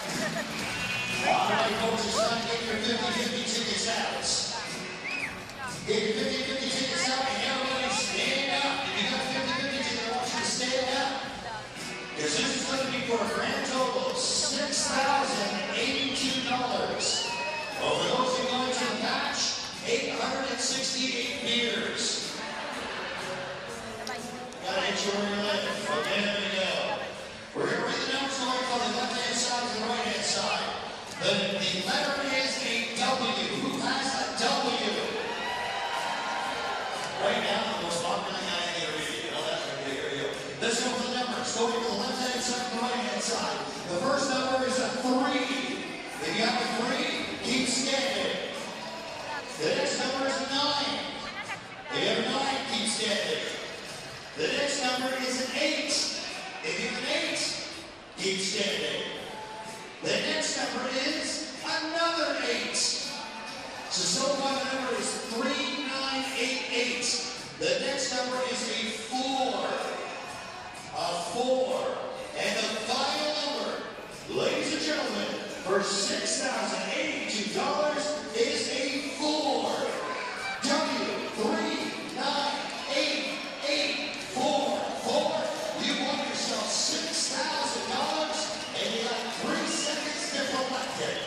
This is going to be for a grand total of $6,082. Over those who go into the match, 868 beers. Gotta hit you where you live. Okay, there we go. We're here with the numbers going from the left-hand side to the right-hand side. The letter is a W. Who has a W? Right now, the most popular guy in the arena. Oh, that's right there. Here we go. Let's go for the numbers. Going from the left-hand side to the right-hand side. The first number is a 3. If you have a 3, keep standing. The next number is a 9. If you have a 9, keep standing. The next number is an 8. If you have an 8, keep standing. The next number is another 8. So far the number is 3988. The next number is a 4. A 4. And the final number, ladies and gentlemen, for $6,082 is a 4. W398844. You won yourself $6,000 and you got 3 seconds to collect it.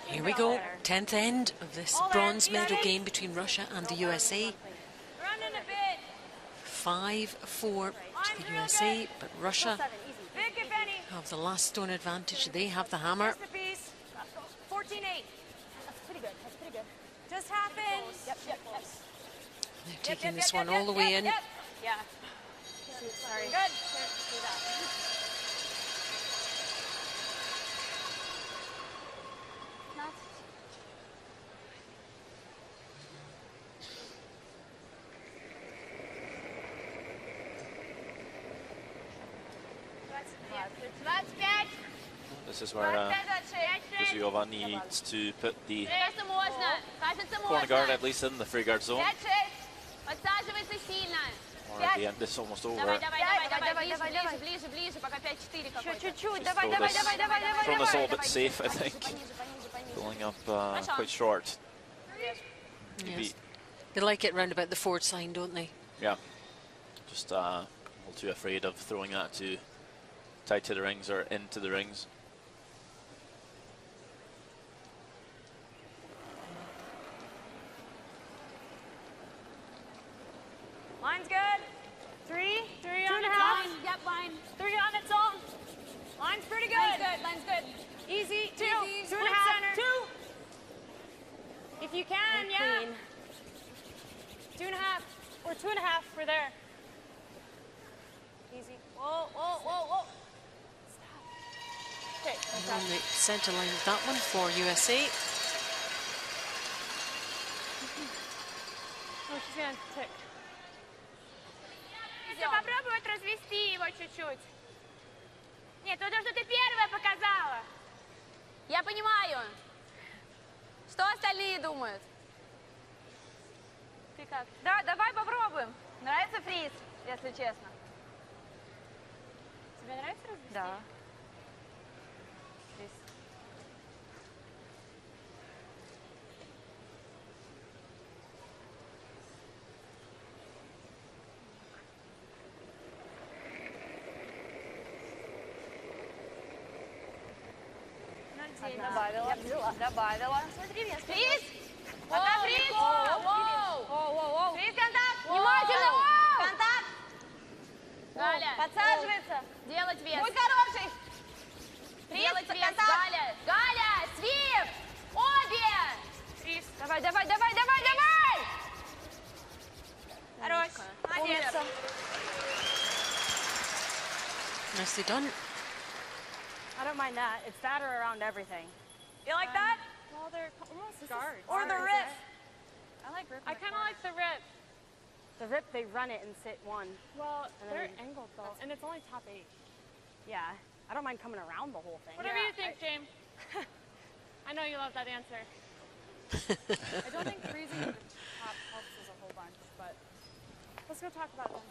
Here we go, 10th end of this bronze medal game between Russia and the USA. 5-4 to the USA, but Russia have the last stone advantage. They have the hammer. 14-8. That's pretty good. That's pretty good. Just happened. Yep. They're taking this one all the way in. Yeah. Sorry. Good. 25. This is where Guzheva needs to put the Кажется, можно. Кажется, corner guard можно. at least in the free guard zone. 5-6. Подсаживайся сильно. Or at the end, it's almost over. Давай, ближе, ближе, пока 5-4 какой-то. Чуть-чуть. Just Давай. throw this a little bit safe, I think. Pulling up quite short. Yes. They like it round about the forward sign, don't they? Yeah. Just a little too afraid of throwing that too tight to the rings or into the rings. Line's good. 3 3 2 on and a its half. own. Yep, line. 3 on its own. Line's pretty Line's good. good, line's good. Easy. 2 Easy. 2 and a Split half. center. 2. If you can, yeah. Clean. 2 and a half. Or 2 and a half. We're there. Easy. Whoa, whoa, whoa, whoa. Okay. And on the centre line, that one for USA. Oh, she's gonna tick. Попробуй вот развести его чуть-чуть. Нет, то, что ты первая показала. Я понимаю. Что остальные думают? Ты как? Да, давай попробуем. Нравится фриз, если честно? Тебе нравится развести? Да. Добавила. Смотри, я Фриз! Пока фриз! Воу. Фриз, контакт! Внимательно! Контакт! Галя, Подсаживается. делать вес. Будь хороший. Делать Фриз, вес, контакт. Галя! Галя, свип! Обе! Фриз. Давай! Хорош. Молодец. Nicely done. I don't mind that. It's that or around everything. You like that? Well, they're almost guards. Or the rip. I like rip. I kind of like the rip. The rip, they run it and sit one. Well, And they're then- angled though, and it's only top 8. Yeah. I don't mind coming around the whole thing. Whatever you think, James. I know you love that answer. I don't think freezing the top helps us a whole bunch, but Let's go talk about them.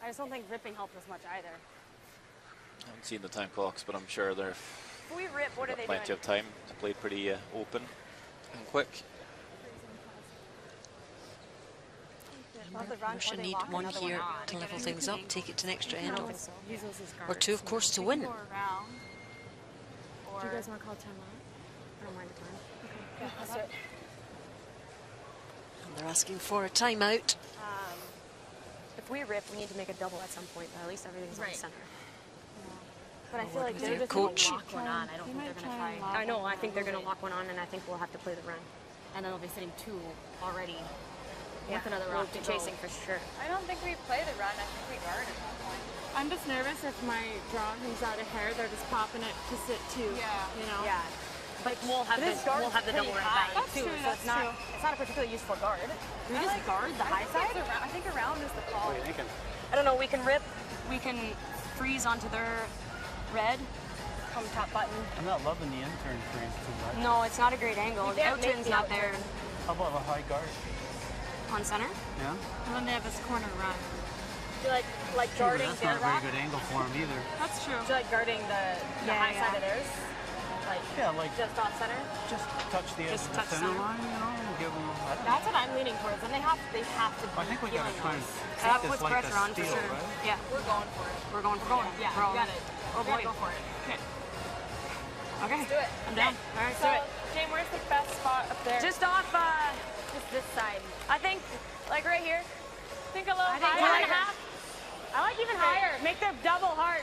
I just don't think ripping helps us much either. I haven't seen the time clocks, but I'm sure they're If we rip, what are they plenty doing? of time to play pretty open and quick. Russia need one here to level things up, take it to an extra end, or two, of course, to win. go around. Or Do you guys want to call timeout? I don't mind the time. Yeah, let's do it. And they're asking for a timeout. If we rip, we need to make a double at some point, but at least everything's on the center. But I feel like with they're your just coach. gonna lock one on. I don't think they're gonna try. I know, I think they're going to lock one on, and I think we'll have to play the run. And then they'll be sitting 2 already with another we'll rock be to go. chasing for sure. I don't think we play the run. I think we guard at that point. I'm just nervous if my draw comes out of hair, they're just popping it to sit 2. Yeah. You know? Yeah. But we'll have This the guard's double pretty right high back. too, true, so that's it's not true. it's not a particularly useful guard. Do we just guard the high side? I think around is the call. What are you thinking? I don't know, we can rip, we can freeze onto their red, come top button. I'm not loving the intern freeze too much. No, it's not a great angle. The can't make outturn's the not there How about a high guard? on center. Yeah? And then they have this corner run. Do you like True, guarding that's their not a very rock? good angle for him either. That's true. Do you like guarding the high side of theirs? Like Yeah, like just off center? just touch the edge Just of the touch center center. line, you know, and give him. That's what I'm leaning towards. And they have to I think we gotta feeling try and us. take That this puts like pressure a on for steel, sure. right? Yeah, We're going for it. we're going for it. Yeah, We're all you got in. it. Oh boy. Go for it. Okay. Okay. Do it. I'm down. All right, So, Jane, where's the best spot up there? Just off just this side. I think like right here. think a little I think higher. 1.5. I like even higher. Make them double hard.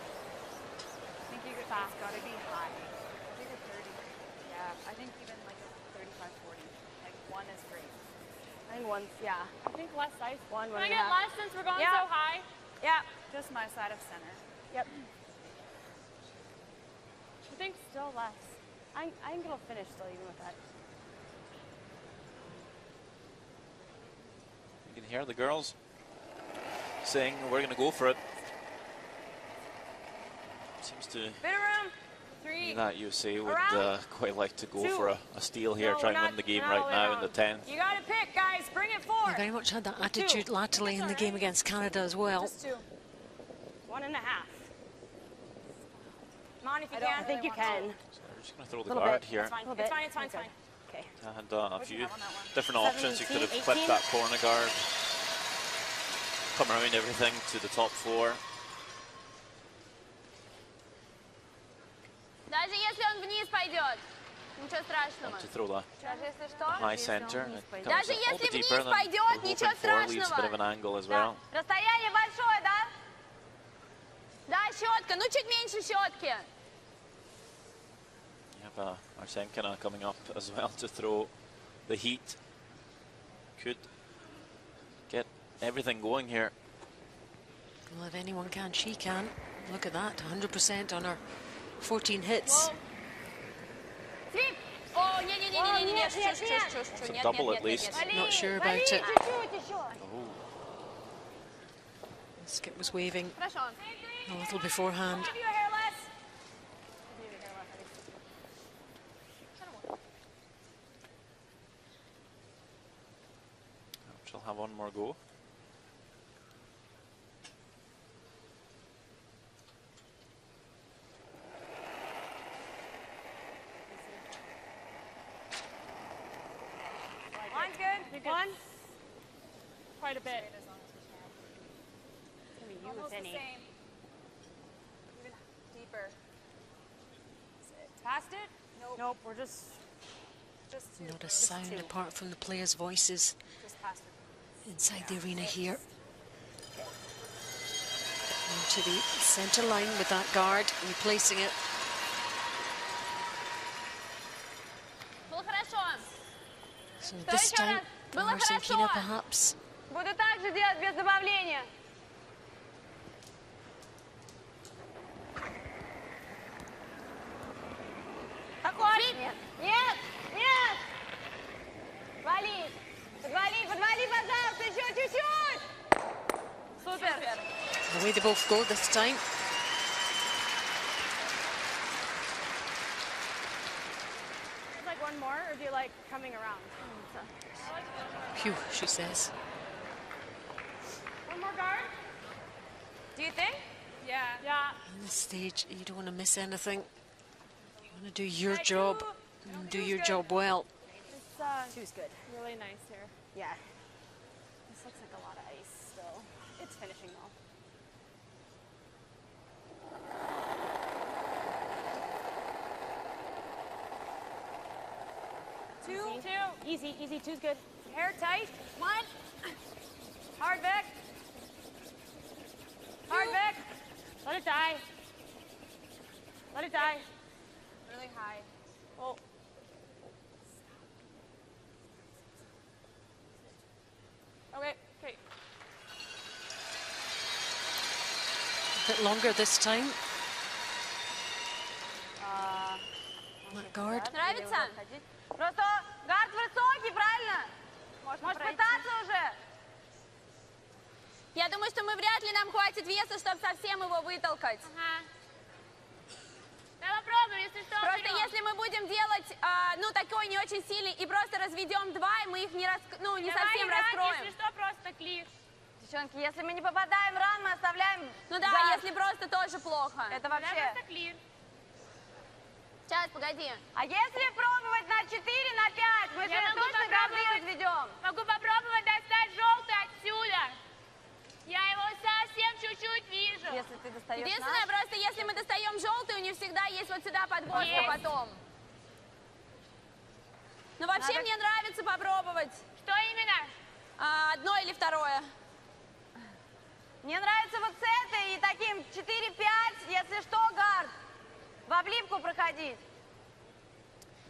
I think you could, it's got to be high. I think a 30. Yeah, I think even like a 35, 40. Like 1 is great. I think one's yeah. I think less ice. One Can I and a get half. less since we're going Yeah. so high? Yeah. Just my side of center. Yep. I think still less. I think it'll finish still even with that. You can hear the girls saying, we're going to go for it. Seems to be that USA would quite like to go for a steal here, try and win the game right now in the 10th. You got to pick, guys. Bring it forward. They very much had that attitude latterly in the game against Canada as well. Just 2. 1.5. Come on, if you can. I think you can. So we're just going to throw the guard here. It's fine. It's fine. It's fine. It's fine. Okay. And a few different options. You could have clipped that corner guard, come around everything to the top 4. Даже если он вниз пойдет, ничего страшного. To throw that Даже если что, high center. It comes Даже a little если bit вниз deeper than пойдет, we're ничего hoping for. Leaves a bit of страшного. an angle as well. Расстояние большое, да? Да, щетка, ну чуть меньше щетки. You have Arsenkina coming up as well to throw the heat. Could get everything going here. Well, if anyone can, she can. Look at that, 100% on her 14 hits. Sweep! Oh, не-не-не-не-не, It's a double at least. Not sure about it. Skip was waving Хорошо. a little beforehand. Give you a hair less. She'll have one more go. Line's good. One. Quite a bit. Almost the same. Even deeper. Past it? Nope, we're just 2. Not a sound apart from the players' voices Just past it. inside the arena here. Into the centre line with that guard, replacing it. Было хорошо. So this time, Arsenkina perhaps. буду так же делать без добавления. Нет. Нет, нет. Вали, подвали, пожалуйста, еще чуть-чуть. Супер. Away they both go this time. Would you like one more, or do you like coming around? Phew, she says. One more guard. Do you think? Yeah. Yeah. On this stage, you don't want to miss anything. You want to do your job and do your job well. It's Two's good. really nice here. Yeah. This looks like a lot of ice still. It's finishing though. Two. Easy, easy. Two's good. Hair tight. 1. Hard back. Hard back. Let it die. Let it die. Really high. Oh. Okay. Okay. A bit longer this time. That guard. Нравится? Просто гард высокий, правильно? Можешь пытаться уже. Я думаю, что мы вряд ли нам хватит веса, чтобы совсем его вытолкать. Давай попробуем, если что. Просто если мы будем делать, ну, такой не очень сильный и просто разведем 2, и мы их не совсем раскроем. Если что, просто клик. Девчонки, если мы не попадаем в ран, мы оставляем. Ну да, гард. если просто тоже плохо. Это вообще. Просто клик. Сейчас, погоди. А если пробовать на 4, на 5, мы же могу точно гарды попробовать. разведем. Могу попробовать достать желтый отсюда. Я его совсем чуть-чуть вижу. Если ты достаешь Единственное, просто если мы достаем желтый, у них всегда есть вот сюда подборка Есть. потом. Но вообще мне нравится попробовать Что именно? одно или второе. Мне нравится вот с этой и таким 4-5, если что, гард. В облипку проходить.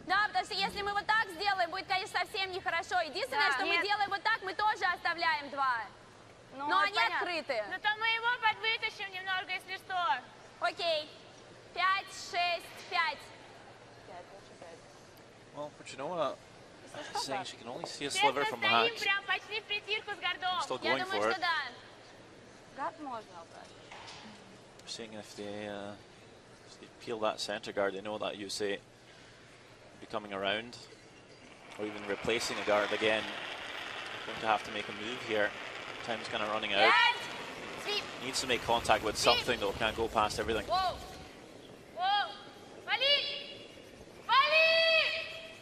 Да, потому что если мы вот так сделаем, будет, конечно, совсем нехорошо. Единственное, Да, что нет. мы делаем вот так, мы тоже оставляем 2. Ну, Но это они понятно. открыты. Ну то мы его подвытащим немного, если что. Окей. 5, 6, 5. Well, but you know what? saying she can only see a sliver from the hack. Still going for it. Seeing if they peel that center guard, they know that USA will be coming around, or even replacing a guard again. Going to have to make a move here. Time's kind of running out. Needs to make contact with something though, can't go past everything.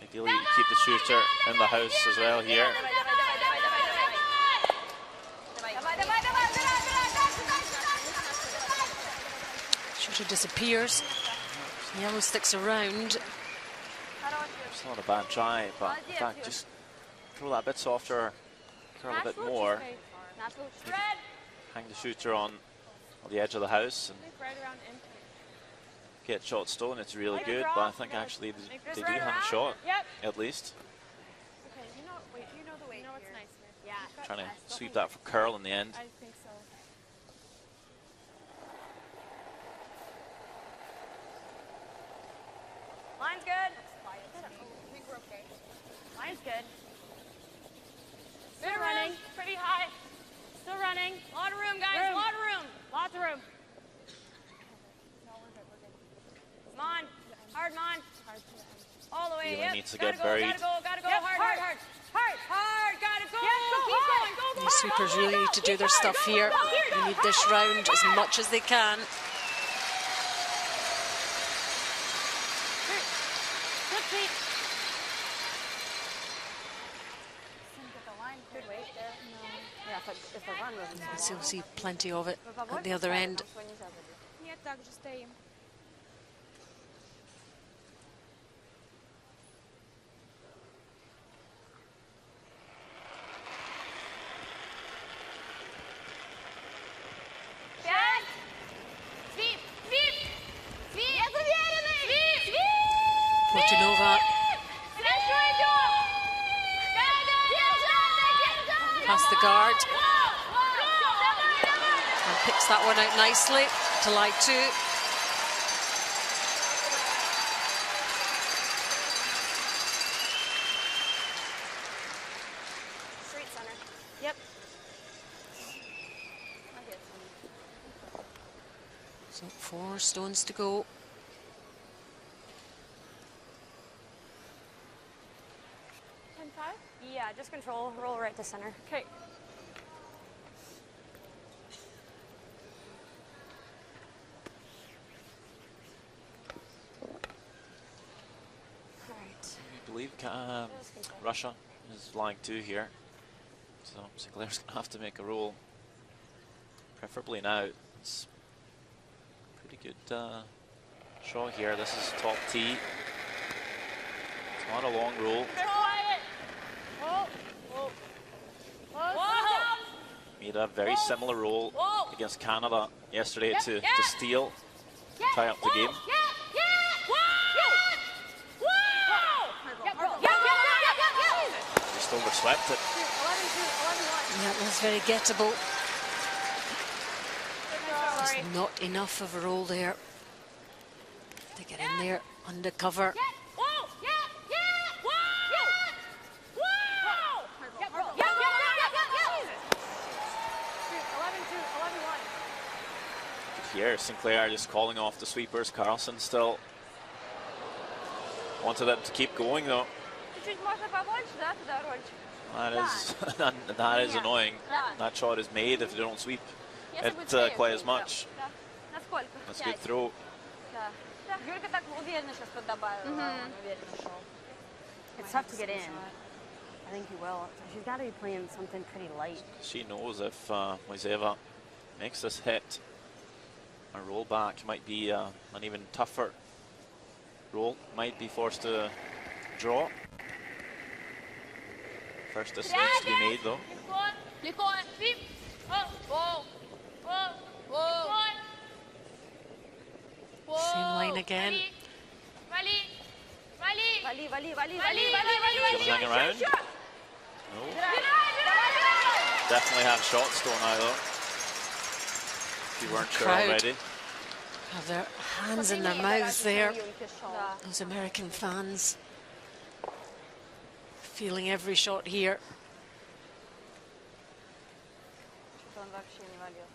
Ideally keep the shooter in the house as well here. Shooter disappears. Yellow sticks around. It's not a bad try, but in fact just throw that a bit softer, curl a bit more. Hang the shooter on the edge of the house and get shot stolen. It's really good, but I think actually they do have a shot, at least. Okay, you know, wait, you know the way. You know what's nice, Smith? Yeah. Trying to sweep that for curl in the end. I think so. Line's good. Line's good. Still running. Pretty high. Still running. Lot of room, guys. Lot of room. Lots of room. Come on. Hard, man. All the way. Really needs to get buried. Gotta go. Hard. Gotta go. Keep going. Go. These sweepers really need to do their stuff here. They need this round as much as they can. Good feet. You can still see plenty of it at the other end. Нет, так же стоим. Fortunova past the guard and picks that one out nicely to lie two. Straight center. Yep. So 4 stones to go. Yeah, just control. Roll right to center. Okay. I believe Russia is flying 2 here, so Sinclair's going to have to make a roll, preferably now. It's a pretty good shot here. This is top tee. It's not a long roll. Made a very similar roll against Canada yesterday to steal, tie up the game. Just overswept it. Yeah, it was very gettable. Just not enough of a roll there to get in there under cover. Here, Sinclair just calling off the sweepers. Carlson still wanted them to keep going though. That is annoying. That shot is made if they don't sweep it quite as much. That's a good throw. It's tough to get in. I think he will. She's got to be playing something pretty light. She knows if Moiseva makes this hit, a roll back might be an even tougher roll. Might be forced to draw. First this needs to be made though. Same line again. Gonna hang around. No. Definitely have shots still now though. If you weren't sure already. Have their hands in their mouths there. Those American fans Feeling every shot here. Он вообще не валил.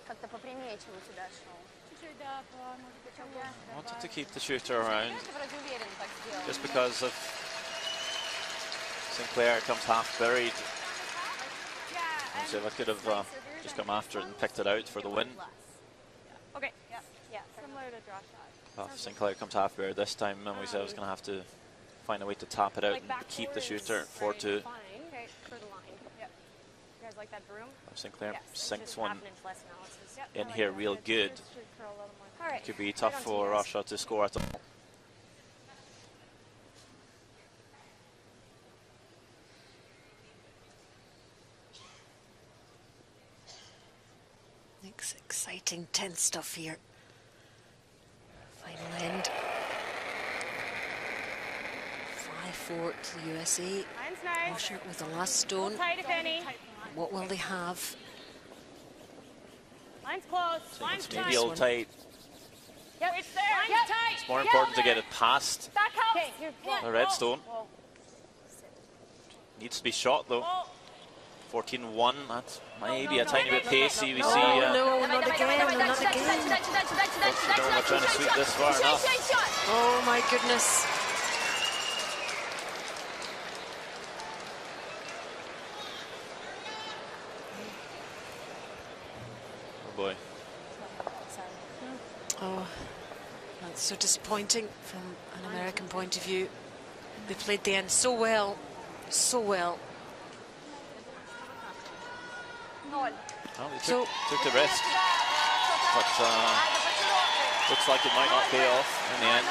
Как-то попрямее, чем у тебя шел. Чуть-чуть, да, может быть, побольше. Wanted to keep the shooter around Ты вроде уверен так сделал. just because of Sinclair comes half buried. Moiseva could have just come after it and picked it out for the win. Okay, yeah, similar to draw shot. If Sinclair comes half buried this time, Moiseva's going to have to find a way to tap it out and keep the shooter 4-2. Okay, for the line. Yep. You guys like that broom? Sinclair Yes, sinks just one half an inch less analysis. Yep, in I like here that. real good. All right. Could be tough for Russia to score at all. It's exciting, tense stuff here. Final end. 5-4 to the USA. Line's nice. Russia with the last stone. Tight if any. What will they have? Line's close. Line's It's tight. maybe all tight. Yep, it's there. Line's tight. It's more important to get it past Back helps. the red stone. Needs to be shot though. 14-1, that's maybe a tiny bit pacey. We see No, not again, not again. Sidorova trying to sweep this far enough. Oh my goodness. Oh boy. Oh, that's so disappointing from an American point of view. They played the end so well, so well. Well, they took the risk, but looks like it might not pay off in the end.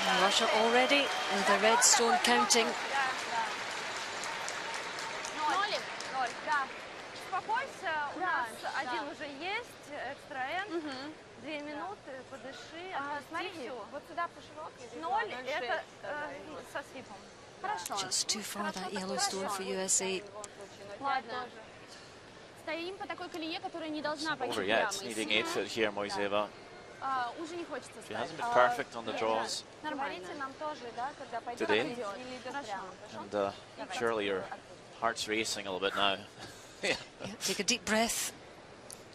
And Russia already with the red stone counting. Успокойся, у нас один уже есть, экстра-энд. 2 минуты, подыши, отпусти всё. Вот сюда по широкой. 0, это со свипом. Хорошо. Just too far that yellow stone for USA. Ладно. Стоим по такой колее, которая не должна пойти Over прямо. yet, needing 8 foot here, Moiseva. Уже не хочется She ставить. hasn't been perfect on the draws Говорите нам тоже, да, когда пойдет. today, Или идет прямо. and surely your heart's racing a little bit now. Yeah, take a deep breath.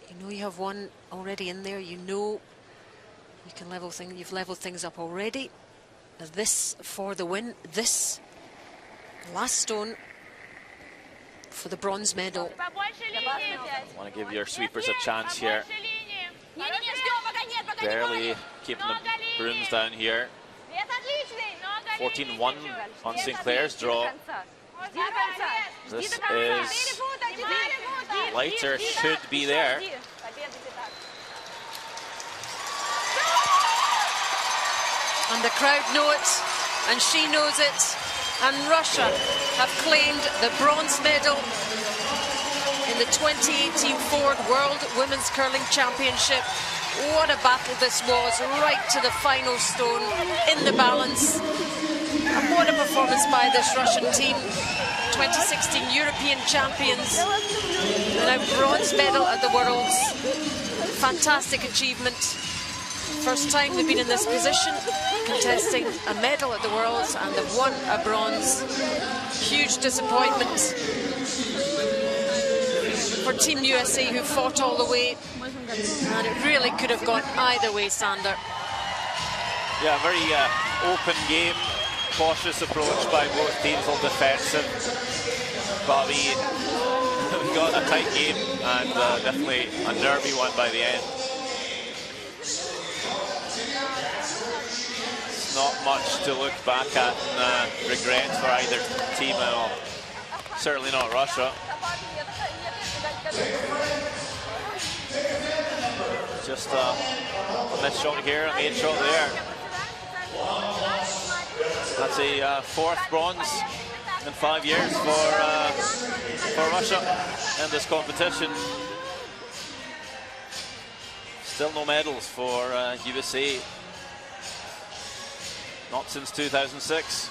You know you have one already in there. You know you can level things. You've leveled things up already. Now this for the win. This last stone for the bronze medal. Want to give your sweepers a chance here. Barely keeping the brooms down here. 14-1 on Sinclair's draw. This is lighter, should be there. And the crowd know it, and she knows it. And Russia have claimed the bronze medal in the 2018 Ford World Women's Curling Championship. What a battle this was, right to the final stone in the balance. And what a performance by this Russian team. 2016 European champions and a bronze medal at the Worlds. Fantastic achievement. First time they've been in this position, contesting a medal at the Worlds, and they've won a bronze. Huge disappointment for Team USA, who fought all the way, and it really could have gone either way, Sander. Yeah, very open game, cautious approach by both teams, all defensive, but we got a tight game and definitely a nervy one by the end. Not much to look back at and regret for either team at all. Certainly not Russia. Just a missed shot here, a made shot there. That's a fourth bronze in 5 years for Russia in this competition. Still no medals for USA. Not since 2006.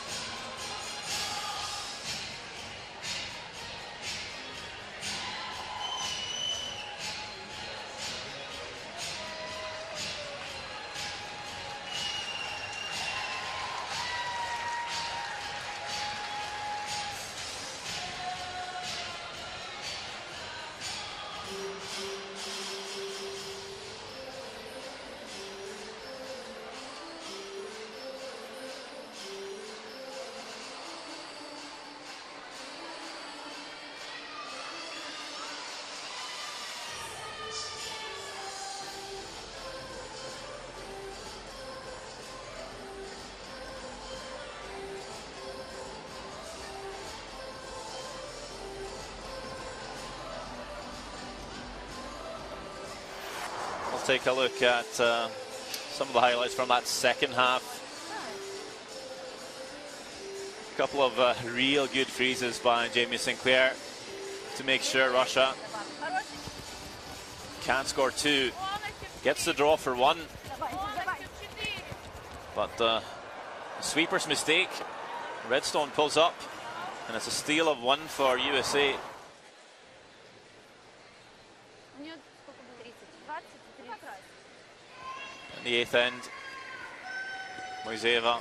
Let's take a look at some of the highlights from that second half. A couple of real good freezes by Jamie Sinclair to make sure Russia can't score 2. Gets the draw for 1. But a sweeper's mistake. Redstone pulls up, and it's a steal of 1 for USA. In the 8th end, Moiseva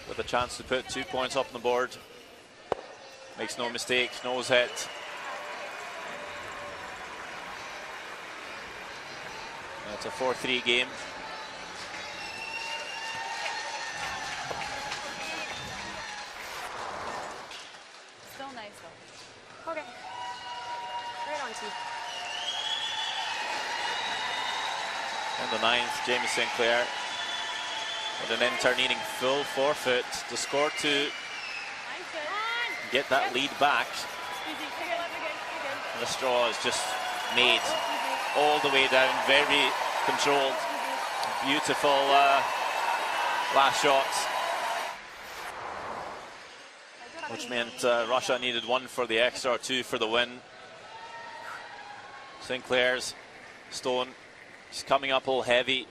with a chance to put 2 points up on the board. Makes no mistake, nose hit. It's a 4-3 game. Still nice though. Okay. Right on, T. In the 9th, Jamie Sinclair with an intervening full forfeit to score 2. Get that lead back. And the straw is just made all the way down, very controlled. Beautiful last shot, which meant Russia needed 1 for the extra or 2 for the win. Sinclair's stone is coming up all heavy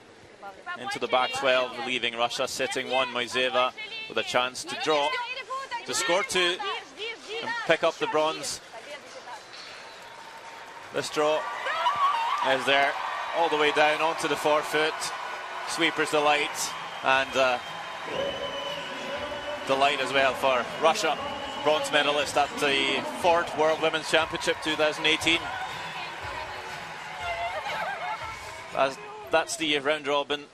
into the back 12, leaving Russia sitting 1. Moiseva with a chance to draw, to score 2 and pick up the bronze. This draw is there all the way down onto the forefoot. Sweeper's delight, and delight as well for Russia, bronze medalist at the Ford World Women's Championship 2018. That's the round robin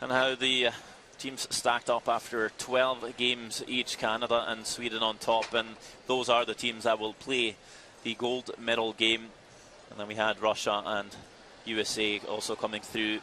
and how the teams stacked up after 12 games each. Canada and Sweden on top, and those are the teams that will play the gold medal game. And then we had Russia and USA also coming through